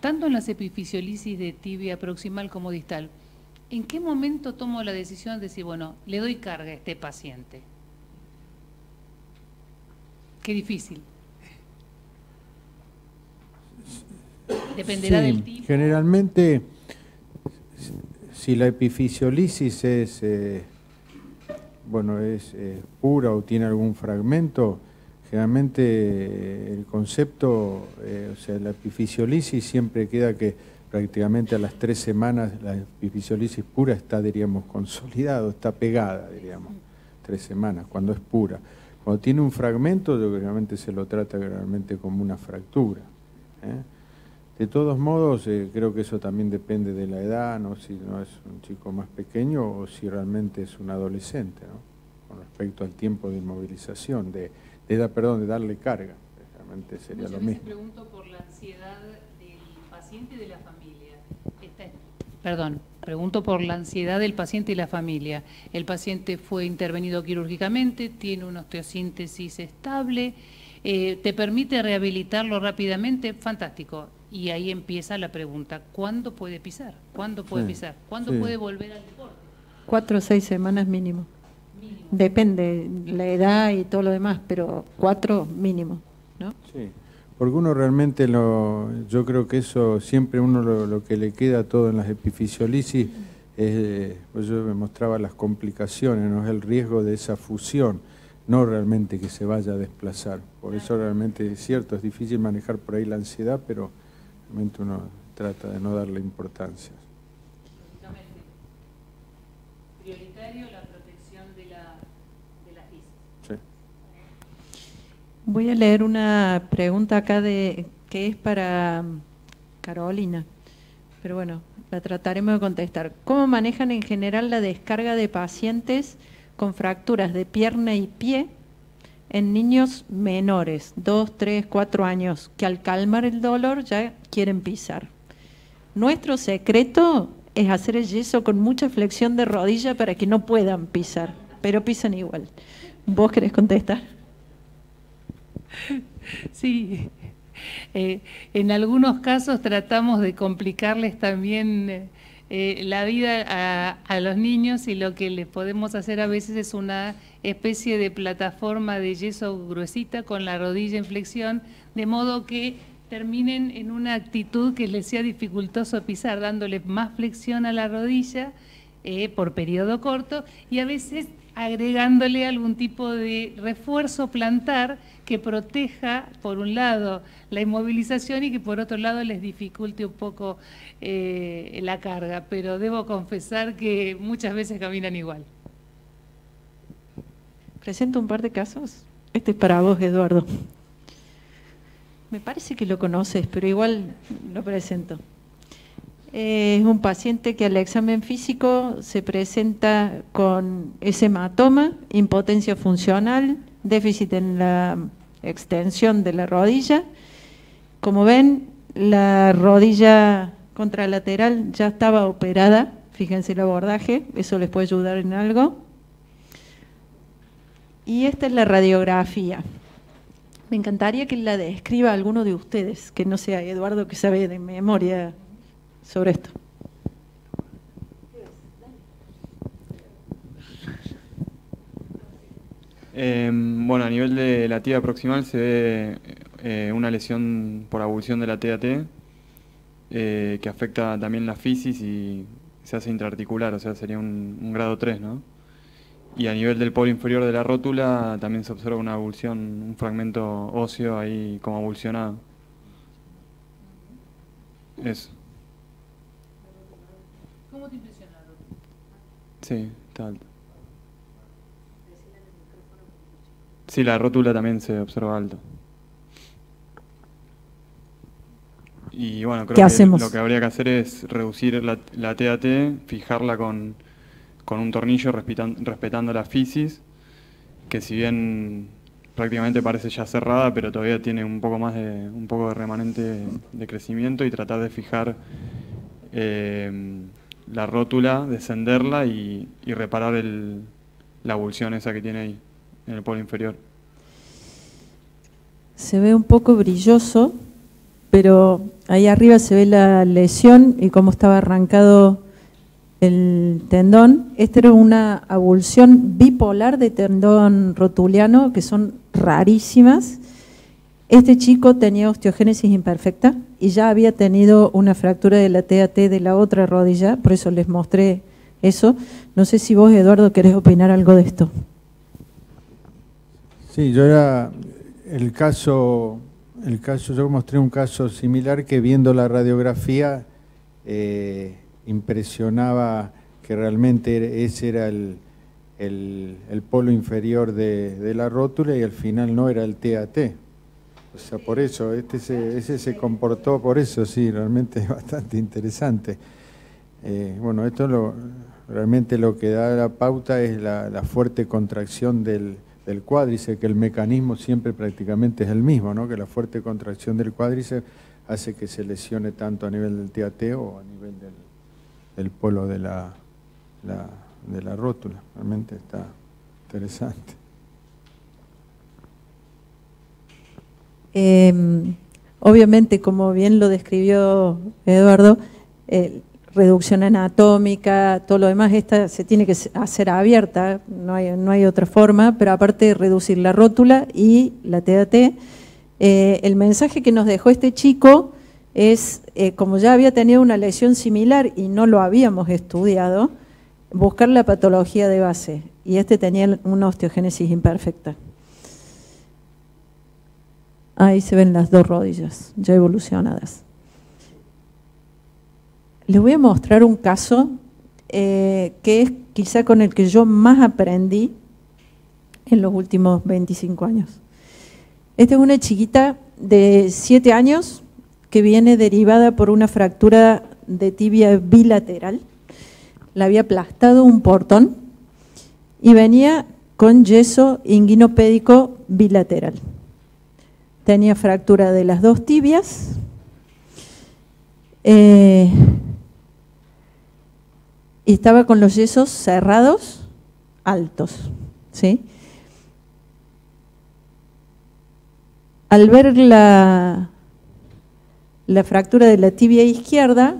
Tanto en las epifisiolisis de tibia proximal como distal, ¿en qué momento tomo la decisión de decir, bueno, le doy carga a este paciente? Qué difícil. Dependerá del tipo. Generalmente, si la epifisiolisis es, pura o tiene algún fragmento, generalmente el concepto, o sea, la epifisiolisis siempre queda que prácticamente a las 3 semanas la epifisiolisis pura está, diríamos, consolidado, está pegada, diríamos, 3 semanas, cuando es pura. Cuando tiene un fragmento, realmente se lo trata realmente como una fractura. De todos modos, creo que eso también depende de la edad, ¿no? Si no es un chico más pequeño o si realmente es un adolescente, ¿no? Con respecto al tiempo de inmovilización, de darle carga, realmente sería lo mismo. Pregunto por la ansiedad del paciente y de la familia. Pregunto por la ansiedad del paciente y la familia. El paciente fue intervenido quirúrgicamente, tiene una osteosíntesis estable, te permite rehabilitarlo rápidamente, fantástico. Y ahí empieza la pregunta, ¿cuándo puede pisar? ¿Cuándo puede pisar? ¿Cuándo puede volver al deporte? 4 o 6 semanas mínimo. Depende la edad y todo lo demás, pero 4 mínimo, ¿no? Sí, porque uno realmente, yo creo que eso siempre uno lo que le queda todo en las epifisiolisis, pues yo me mostraba las complicaciones, no es el riesgo de esa fusión, no realmente que se vaya a desplazar. Por eso realmente es cierto, es difícil manejar por ahí la ansiedad, pero realmente uno trata de no darle importancia. Prioritario la protección de las islas. Sí. Voy a leer una pregunta acá que es para Carolina, pero bueno, la trataremos de contestar. ¿Cómo manejan en general la descarga de pacientes con fracturas de pierna y pie en niños menores, 2, 3, 4 años, que al calmar el dolor ya quieren pisar? Nuestro secreto es hacer el yeso con mucha flexión de rodilla para que no puedan pisar, pero pisan igual. ¿Vos querés contestar? Sí, en algunos casos tratamos de complicarles también la vida a los niños, y lo que les podemos hacer a veces es una especie de plataforma de yeso gruesita con la rodilla en flexión, de modo que terminen en una actitud que les sea dificultoso pisar, dándoles más flexión a la rodilla por periodo corto, y a veces agregándole algún tipo de refuerzo plantar que proteja, por un lado, la inmovilización y que por otro lado les dificulte un poco la carga. Pero debo confesar que muchas veces caminan igual. Presento un par de casos. Este es para vos, Eduardo. Me parece que lo conoces, pero igual lo presento. Es un paciente que al examen físico se presenta con ese hematoma, impotencia funcional, déficit en la extensión de la rodilla. Como ven, la rodilla contralateral ya estaba operada, fíjense el abordaje, eso les puede ayudar en algo. Y esta es la radiografía. Me encantaría que la describa alguno de ustedes, que no sea Eduardo, que sabe de memoria sobre esto. Bueno, a nivel de la tibia proximal se ve una lesión por abulsión de la TAT que afecta también la fisis y se hace intraarticular, o sea, sería un grado 3, ¿no? Y a nivel del polo inferior de la rótula también se observa una abulsión, un fragmento óseo ahí como abulsionado. Eso. ¿Cómo te impresionaron? Sí, está alto. Sí, la rótula también se observa alto. Y bueno, creo que lo que habría que hacer es reducir la TAT, fijarla con un tornillo respetando la fisis, que si bien prácticamente parece ya cerrada, pero todavía tiene un poco de remanente de crecimiento, y tratar de fijar la rótula, descenderla y reparar la abulsión esa que tiene ahí en el polo inferior. Se ve un poco brilloso, pero ahí arriba se ve la lesión y cómo estaba arrancado el tendón. Esta era una abulsión bipolar de tendón rotuliano, que son rarísimas. Este chico tenía osteogénesis imperfecta y ya había tenido una fractura de la TAT de la otra rodilla, por eso les mostré eso. No sé si vos, Eduardo, querés opinar algo de esto. Sí, yo mostré un caso similar que, viendo la radiografía, impresionaba que realmente ese era el polo inferior de la rótula, y al final no era el TAT. O sea, por eso, ese se comportó por eso, sí, realmente es bastante interesante. Bueno, esto realmente lo que da la pauta es la fuerte contracción del cuádriceps, que el mecanismo siempre prácticamente es el mismo, ¿no? Que la fuerte contracción del cuádriceps hace que se lesione tanto a nivel del TAT o a nivel del polo de la rótula. Realmente está interesante. Obviamente, como bien lo describió Eduardo, reducción anatómica, todo lo demás, esta se tiene que hacer abierta, no hay otra forma, pero aparte de reducir la rótula y la TAT, el mensaje que nos dejó este chico es, como ya había tenido una lesión similar y no lo habíamos estudiado, buscar la patología de base, y este tenía una osteogénesis imperfecta. Ahí se ven las dos rodillas ya evolucionadas. Les voy a mostrar un caso que es quizá con el que yo más aprendí en los últimos 25 años. Esta es una chiquita de 7 años que viene derivada por una fractura de tibia bilateral. La había aplastado un portón y venía con yeso inguinopédico bilateral. Tenía fractura de las dos tibias. Y estaba con los yesos cerrados, altos, ¿sí? Al ver la fractura de la tibia izquierda,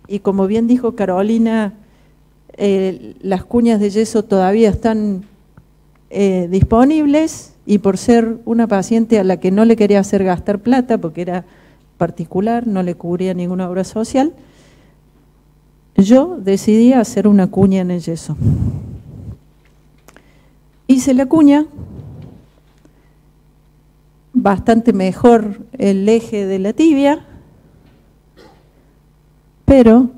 y como bien dijo Carolina, las cuñas de yeso todavía están disponibles, y por ser una paciente a la que no le quería hacer gastar plata, porque era particular, no le cubría ninguna obra social, yo decidí hacer una cuña en el yeso. Hice la cuña, bastante mejor el eje de la tibia, pero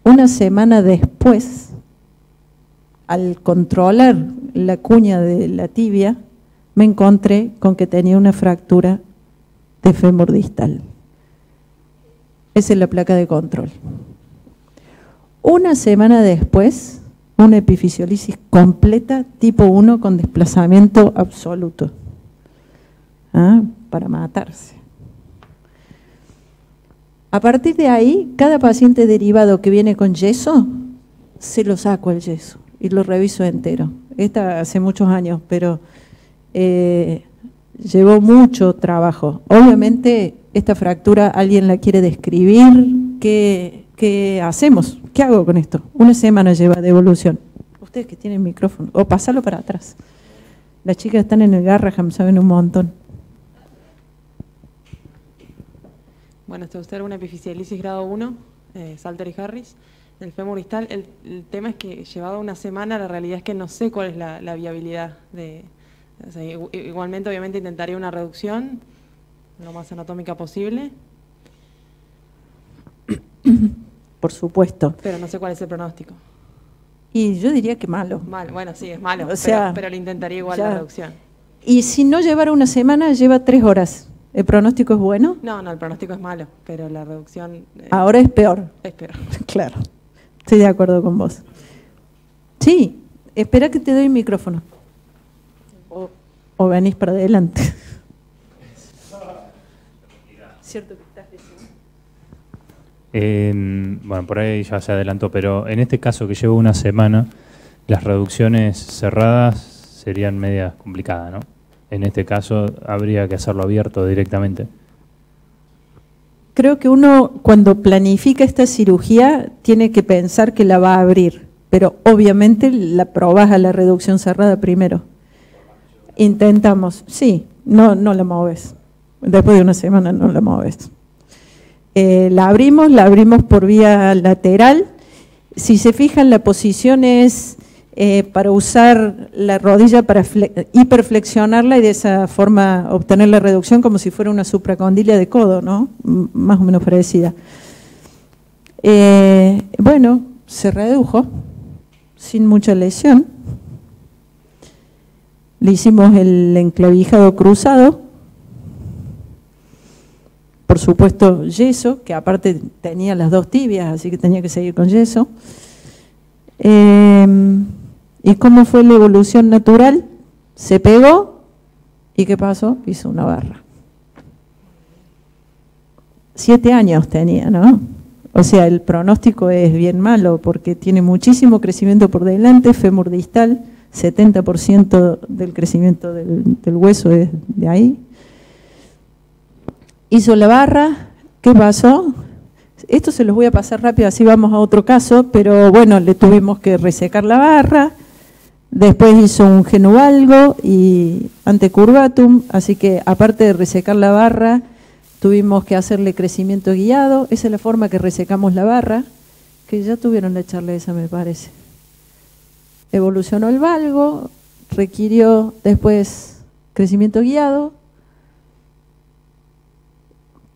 una semana después, al controlar la cuña de la tibia, me encontré con que tenía una fractura de fémur distal. Esa es la placa de control. Una semana después, una epifisiolisis completa, tipo 1, con desplazamiento absoluto. Para matarse. A partir de ahí, cada paciente derivado que viene con yeso, se lo saco el yeso y lo reviso entero. Esta hace muchos años, pero llevó mucho trabajo. Obviamente, esta fractura, ¿alguien la quiere describir? ¿Qué hacemos? ¿Qué hago con esto? Una semana lleva de evolución. Ustedes que tienen micrófono, o pasalo para atrás. Las chicas están en el Garraham, saben un montón. Bueno, esto usted era una epifisialisis grado 1, Salter y Harris, del fémur distal. El tema es que llevado una semana, la realidad es que no sé cuál es la viabilidad de... O sea, igualmente, obviamente, intentaría una reducción lo más anatómica posible. Por supuesto. Pero no sé cuál es el pronóstico. Y yo diría que malo. Malo, bueno, sí, es malo, o sea, pero le intentaría igual ya. la reducción. Y si no llevara una semana, lleva 3 horas. ¿El pronóstico es bueno? No, el pronóstico es malo, pero la reducción... Ahora es peor. Es peor. Claro, estoy de acuerdo con vos. Sí, espera que te doy el micrófono. O venís para adelante. Cierto que estás diciendo. Bueno, por ahí ya se adelantó, pero en este caso que llevo una semana, las reducciones cerradas serían medias complicadas, ¿no? En este caso habría que hacerlo abierto directamente. Creo que uno cuando planifica esta cirugía tiene que pensar que la va a abrir, pero obviamente la probás a la reducción cerrada primero. Intentamos, sí, no la moves. Después de una semana no la moves. La abrimos por vía lateral. Si se fijan, la posición es para usar la rodilla para hiperflexionarla y de esa forma obtener la reducción como si fuera una supracondilia de codo, ¿no? Más o menos parecida. Bueno, se redujo sin mucha lesión. Le hicimos el enclavijado cruzado. Por supuesto, yeso, que aparte tenía las 2 tibias, así que tenía que seguir con yeso. ¿Y cómo fue la evolución natural? Se pegó, ¿y qué pasó? Hizo una barra. 7 años tenía, ¿no? O sea, el pronóstico es bien malo, porque tiene muchísimo crecimiento por delante, fémur distal, 70% del crecimiento del hueso es de ahí. Hizo la barra, ¿qué pasó? Esto se los voy a pasar rápido, así vamos a otro caso, pero bueno, le tuvimos que resecar la barra, después hizo un genovalgo y antecurvatum, así que aparte de resecar la barra, tuvimos que hacerle crecimiento guiado. Esa es la forma que resecamos la barra, que ya tuvieron la charla esa, me parece. Evolucionó el valgo, requirió después crecimiento guiado,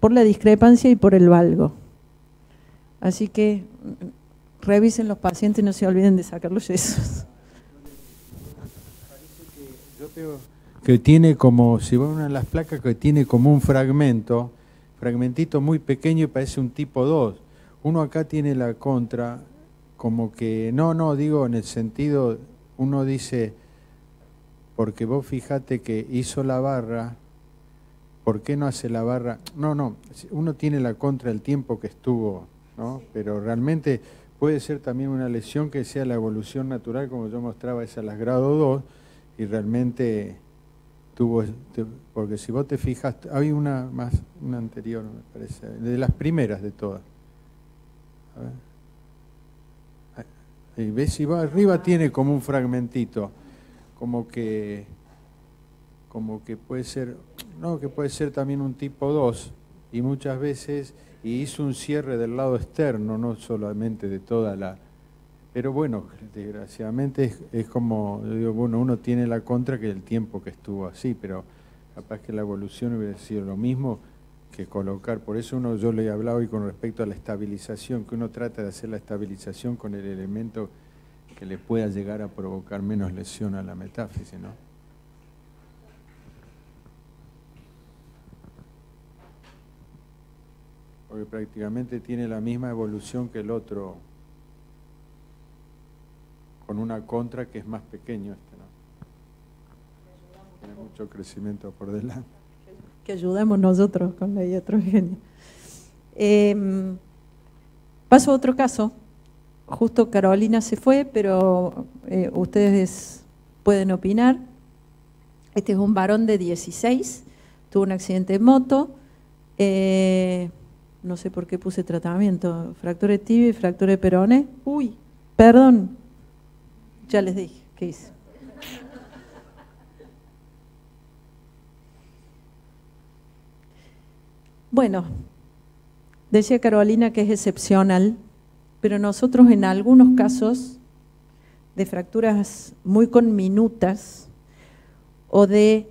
por la discrepancia y por el valgo. Así que revisen los pacientes y no se olviden de sacar los yesos. Yo tengo que tiene como, si van a las placas, que tiene como un fragmentito muy pequeño y parece un tipo 2. Uno acá tiene la contra, como que, digo en el sentido, uno dice, porque vos fíjate que hizo la barra, ¿por qué no hace la barra? No, uno tiene la contra el tiempo que estuvo, ¿no? Pero realmente puede ser también una lesión que sea la evolución natural, como yo mostraba, esa las grado 2, y realmente tuvo, porque si vos te fijas, hay una anterior, me parece, de las primeras de todas. A ver. Y ves, si va arriba tiene como un fragmentito, como que puede ser, que puede ser también un tipo 2, y muchas veces, y hizo un cierre del lado externo, no solamente de toda la... Pero bueno, desgraciadamente es como, yo digo, bueno, uno tiene la contra que el tiempo que estuvo así, pero capaz que la evolución hubiera sido lo mismo que colocar. Por eso yo le he hablado hoy con respecto a la estabilización, que uno trata de hacer la estabilización con el elemento que le pueda llegar a provocar menos lesión a la metáfisis, ¿no? Porque prácticamente tiene la misma evolución que el otro, con una contra que es más pequeño este, ¿no? Tiene mucho crecimiento por delante. Que ayudamos nosotros con la iatrogenia. Paso a otro caso. Justo Carolina se fue, pero ustedes pueden opinar. Este es un varón de 16, tuvo un accidente de moto, no sé por qué puse tratamiento, fractura de tibia y fractura de peroné. Uy, perdón, ya les dije, ¿qué hice? Bueno, decía Carolina que es excepcional, pero nosotros en algunos casos de fracturas muy conminutas o de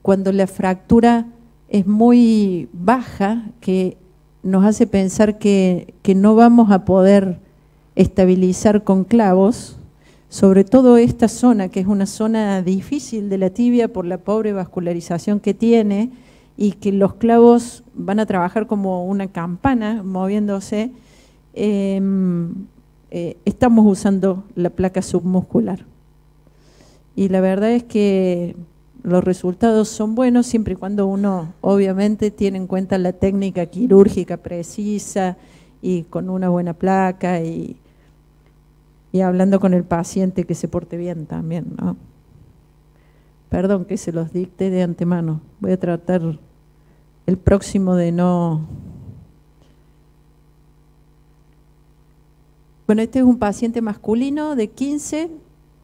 cuando la fractura es muy baja, que nos hace pensar que no vamos a poder estabilizar con clavos, sobre todo esta zona, que es una zona difícil de la tibia por la pobre vascularización que tiene, y que los clavos van a trabajar como una campana moviéndose, estamos usando la placa submuscular. Y la verdad es que los resultados son buenos siempre y cuando uno obviamente tiene en cuenta la técnica quirúrgica precisa y con una buena placa y hablando con el paciente que se porte bien también, ¿no? Perdón que se los dicte de antemano, voy a tratar el próximo de no... Bueno, este es un paciente masculino de 15,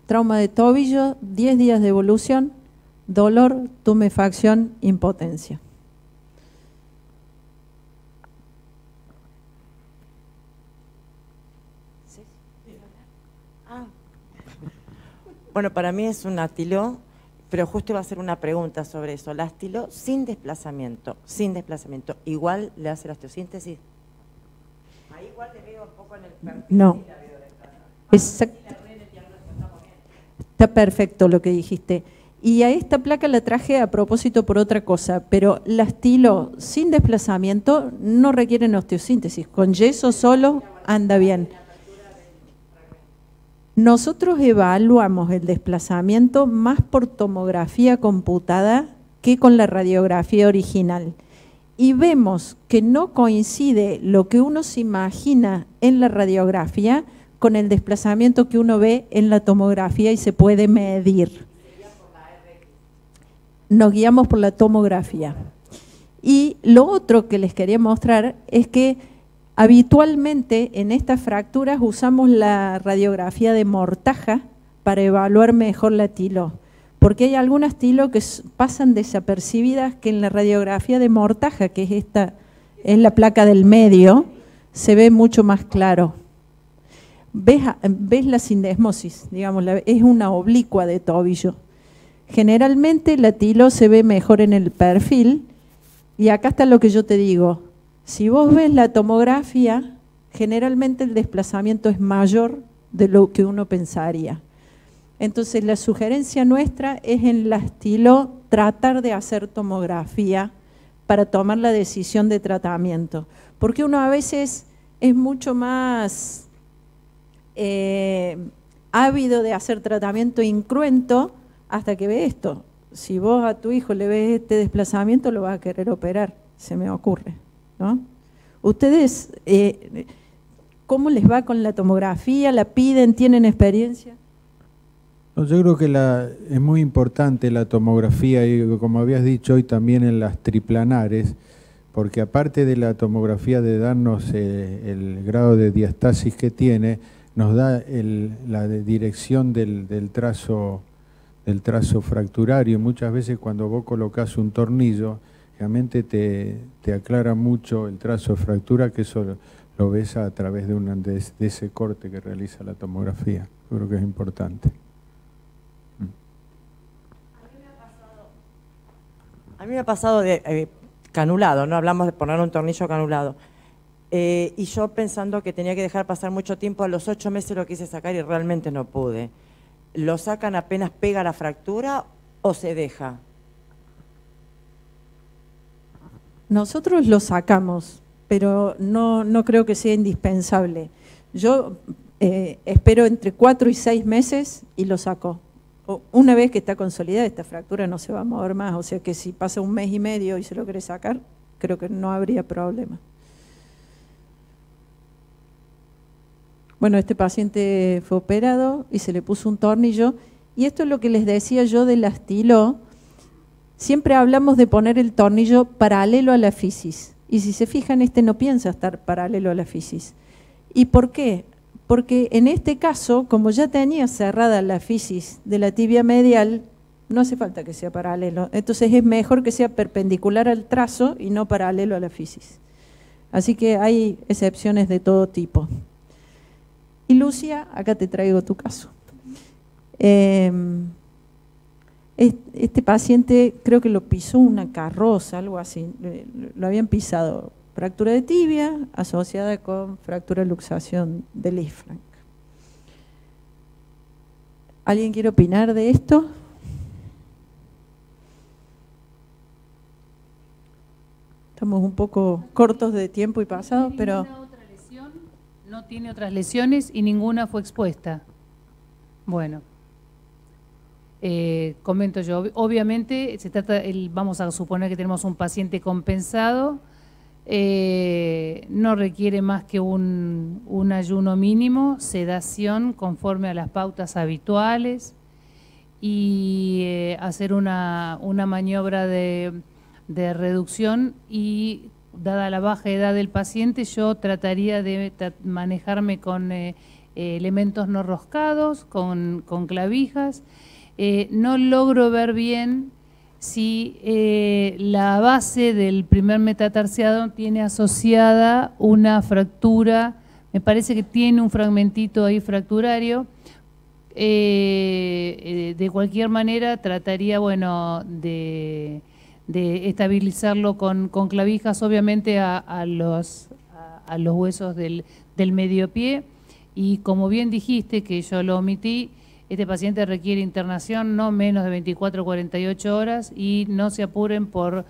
trauma de tobillo, 10 días de evolución, dolor, tumefacción, impotencia. Bueno, para mí es un astilo, pero justo iba a hacer una pregunta sobre eso. El astilo sin desplazamiento, ¿igual le hace la osteosíntesis? Ahí igual le veo un poco en el perfil. No, exacto. Está perfecto lo que dijiste. Y a esta placa la traje a propósito por otra cosa, pero el astilo sin desplazamiento no requiere osteosíntesis. Con yeso solo anda bien. Nosotros evaluamos el desplazamiento más por tomografía computada que con la radiografía original. Y vemos que no coincide lo que uno se imagina en la radiografía con el desplazamiento que uno ve en la tomografía y se puede medir. Nos guiamos por la tomografía. Y lo otro que les quería mostrar es que habitualmente en estas fracturas usamos la radiografía de mortaja para evaluar mejor la tilo, porque hay algunas tilo que pasan desapercibidas que en la radiografía de mortaja, que es esta, es la placa del medio, se ve mucho más claro. Ves la sindesmosis, digamos, es una oblicua de tobillo. Generalmente la tilo se ve mejor en el perfil y acá está lo que yo te digo. Si vos ves la tomografía, generalmente el desplazamiento es mayor de lo que uno pensaría. Entonces la sugerencia nuestra es en la astilo tratar de hacer tomografía para tomar la decisión de tratamiento. Porque uno a veces es mucho más ávido de hacer tratamiento incruento hasta que ve esto. Si vos a tu hijo le ves este desplazamiento, lo vas a querer operar, se me ocurre, ¿no? ¿Ustedes cómo les va con la tomografía? ¿La piden? ¿Tienen experiencia? No, yo creo que es muy importante la tomografía y como habías dicho hoy también en las triplanares, porque aparte de la tomografía de darnos el grado de diastasis que tiene, nos da la dirección del trazo fracturario. Muchas veces cuando vos colocás un tornillo, básicamente te aclara mucho el trazo de fractura, que eso lo ves a través de ese corte que realiza la tomografía. Yo creo que es importante. A mí me ha pasado de canulado, no hablamos de poner un tornillo canulado. Y yo pensando que tenía que dejar pasar mucho tiempo, a los 8 meses lo quise sacar y realmente no pude. ¿Lo sacan apenas pega la fractura o se deja? Nosotros lo sacamos, pero no creo que sea indispensable. Yo espero entre 4 y 6 meses y lo saco. Una vez que está consolidada, esta fractura no se va a mover más, o sea que si pasa 1 mes y medio y se lo quiere sacar, creo que no habría problema. Bueno, este paciente fue operado y se le puso un tornillo, y esto es lo que les decía yo del astilo. Siempre hablamos de poner el tornillo paralelo a la fisis, y si se fijan, este no piensa estar paralelo a la fisis. ¿Y por qué? Porque en este caso, como ya tenía cerrada la fisis de la tibia medial, no hace falta que sea paralelo. Entonces es mejor que sea perpendicular al trazo y no paralelo a la fisis. Así que hay excepciones de todo tipo. Y Lucia, acá te traigo tu caso. Este paciente creo que lo pisó una carroza, algo así. Lo habían pisado. Fractura de tibia asociada con fractura de luxación de Lisfranc. ¿Alguien quiere opinar de esto? Estamos un poco cortos de tiempo y pasado, pero... Otra lesión, no tiene otras lesiones y ninguna fue expuesta. Bueno, comento yo. Obviamente, se trata, vamos a suponer que tenemos un paciente compensado. No requiere más que un ayuno mínimo, sedación conforme a las pautas habituales y hacer una maniobra de reducción, y dada la baja edad del paciente yo trataría de manejarme con elementos no roscados, con clavijas. No logro ver bien si la base del primer metatarsiano tiene asociada una fractura, me parece que tiene un fragmentito ahí fracturario. De cualquier manera trataría, bueno, de estabilizarlo con clavijas, obviamente a los huesos del medio pie, y como bien dijiste, que yo lo omití, este paciente requiere internación no menos de 24 o 48 horas y no se apuren por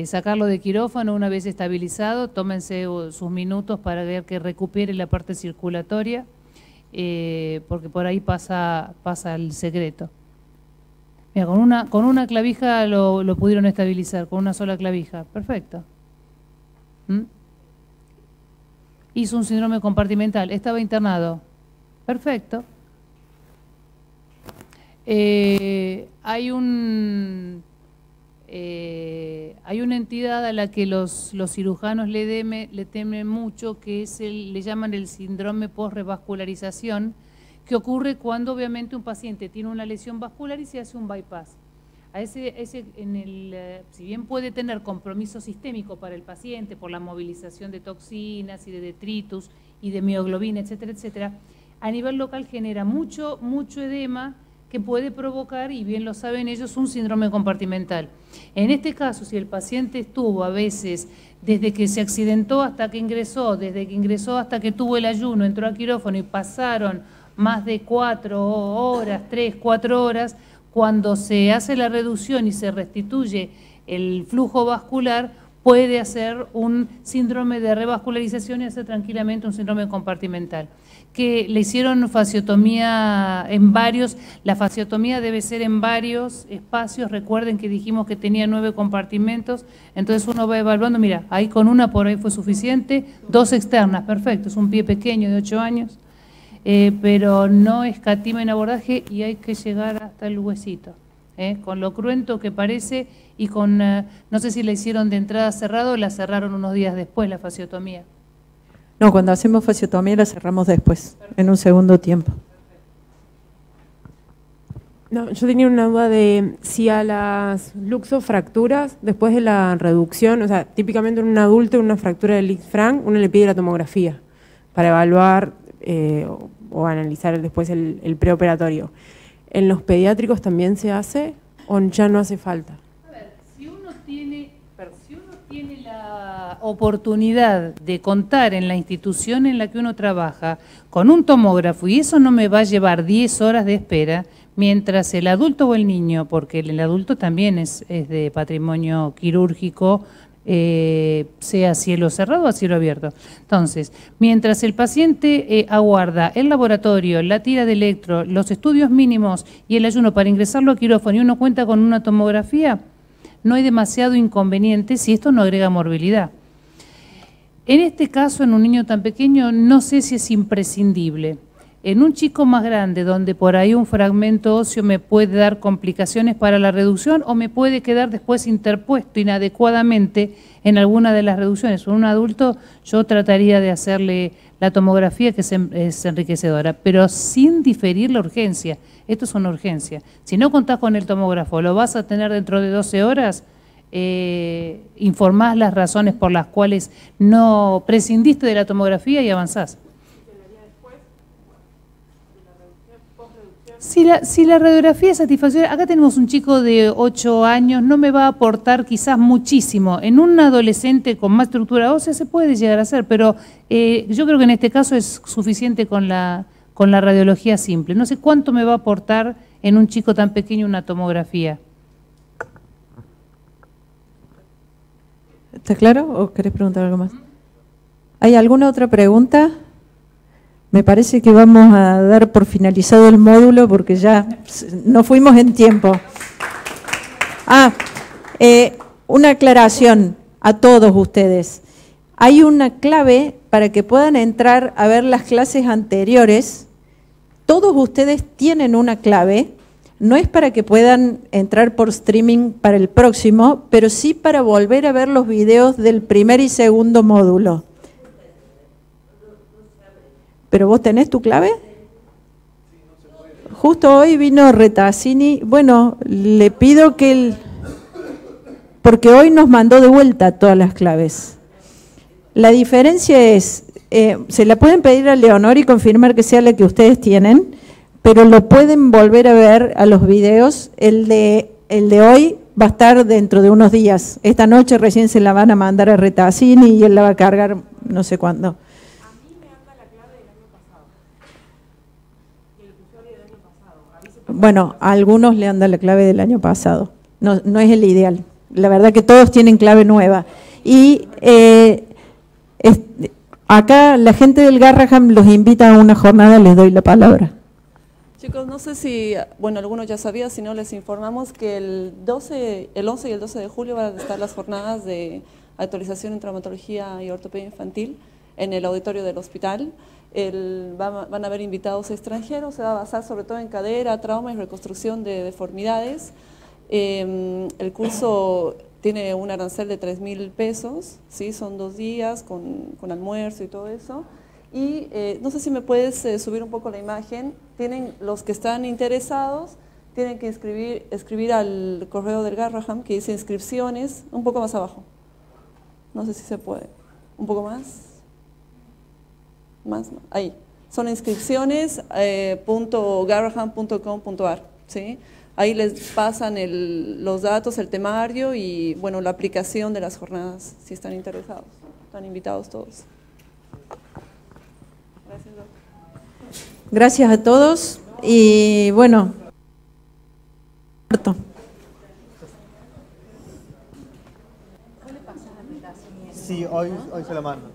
sacarlo de quirófano una vez estabilizado. Tómense sus minutos para ver que recupere la parte circulatoria, porque por ahí pasa el secreto. Mira, con una clavija lo pudieron estabilizar, con una sola clavija. Perfecto. Hizo un síndrome compartimental, estaba internado. Perfecto. Hay una entidad a la que los cirujanos le temen mucho, que es le llaman el síndrome post-revascularización, que ocurre cuando obviamente un paciente tiene una lesión vascular y se hace un bypass. Si bien puede tener compromiso sistémico para el paciente por la movilización de toxinas y de detritus y de mioglobina, etcétera, etcétera, a nivel local genera mucho edema que puede provocar, y bien lo saben ellos, un síndrome compartimental. En este caso, si el paciente estuvo a veces desde que se accidentó hasta que ingresó, desde que ingresó hasta que tuvo el ayuno, entró a quirófano y pasaron más de 4 horas, 3, 4 horas, cuando se hace la reducción y se restituye el flujo vascular, puede hacer un síndrome de revascularización y hacer tranquilamente un síndrome compartimental. Que le hicieron fasciotomía en varios, la fasciotomía debe ser en varios espacios. Recuerden que dijimos que tenía 9 compartimentos, entonces uno va evaluando, mira, ahí con una por ahí fue suficiente, 2 externas, perfecto, es un pie pequeño de 8 años, pero no escatima en abordaje y hay que llegar hasta el huesito, con lo cruento que parece, y con, no sé si la hicieron de entrada cerrado o la cerraron unos días después la fasciotomía. No, cuando hacemos fasciotomía la cerramos después, en un segundo tiempo. No, yo tenía una duda de si a las luxofracturas, después de la reducción, o sea, típicamente en un adulto, en una fractura del Lisfranc, uno le pide la tomografía para evaluar o analizar después el preoperatorio. ¿En los pediátricos también se hace o ya no hace falta? A ver, si uno tiene la oportunidad de contar en la institución en la que uno trabaja con un tomógrafo, y eso no me va a llevar 10 horas de espera, mientras el adulto o el niño, porque el adulto también es de patrimonio quirúrgico, sea a cielo cerrado o a cielo abierto. Entonces, mientras el paciente aguarda el laboratorio, la tira de electro, los estudios mínimos y el ayuno para ingresarlo a quirófano y uno cuenta con una tomografía, no hay demasiado inconveniente si esto no agrega morbilidad. En este caso, en un niño tan pequeño, no sé si es imprescindible. En un chico más grande, donde por ahí un fragmento óseo me puede dar complicaciones para la reducción o me puede quedar después interpuesto inadecuadamente en alguna de las reducciones. En un adulto yo trataría de hacerle la tomografía, que es enriquecedora, pero sin diferir la urgencia. Esto es una urgencia. Si no contás con el tomógrafo, lo vas a tener dentro de 12 horas, informás las razones por las cuales no prescindiste de la tomografía y avanzás. Si la radiografía es satisfactoria, acá tenemos un chico de 8 años, no me va a aportar quizás muchísimo. En un adolescente con más estructura ósea se puede llegar a hacer, pero yo creo que en este caso es suficiente con la radiología simple. No sé cuánto me va a aportar en un chico tan pequeño una tomografía. ¿Está claro o querés preguntar algo más? ¿Hay alguna otra pregunta? Me parece que vamos a dar por finalizado el módulo porque ya nos fuimos en tiempo. Una aclaración a todos ustedes. Hay una clave para que puedan entrar a ver las clases anteriores. Todos ustedes tienen una clave. No es para que puedan entrar por streaming para el próximo, pero sí para volver a ver los videos del primer y segundo módulo. ¿Pero vos tenés tu clave? Justo hoy vino Retazzini. Bueno, le pido que porque hoy nos mandó de vuelta todas las claves. La diferencia es, se la pueden pedir a Leonor y confirmar que sea la que ustedes tienen, pero lo pueden volver a ver a los videos. El de hoy va a estar dentro de unos días. Esta noche recién se la van a mandar a Retazzini y él la va a cargar no sé cuándo. Bueno, a algunos le anda la clave del año pasado. No es el ideal. La verdad que todos tienen clave nueva. Y acá la gente del Garraham los invita a una jornada, les doy la palabra. Chicos, no sé si, bueno, algunos ya sabían, si no les informamos que el 11 y el 12 de julio van a estar las jornadas de actualización en traumatología y ortopedia infantil en el auditorio del hospital. Van a haber invitados extranjeros, se va a basar sobre todo en cadera, trauma y reconstrucción de deformidades. El curso tiene un arancel de 3.000 pesos, ¿sí? Son 2 días con almuerzo y todo eso. Y no sé si me puedes subir un poco la imagen. Los que están interesados tienen que escribir al correo del Garraham que dice inscripciones, un poco más abajo. No sé si se puede. ¿Un poco más? Más, ahí. Son inscripciones .garraham.com.ar, ¿sí? Ahí les pasan los datos, el temario y bueno, la aplicación de las jornadas, si están interesados. Están invitados todos. Gracias, doctor. Gracias a todos y bueno. Sí, hoy se lo mando.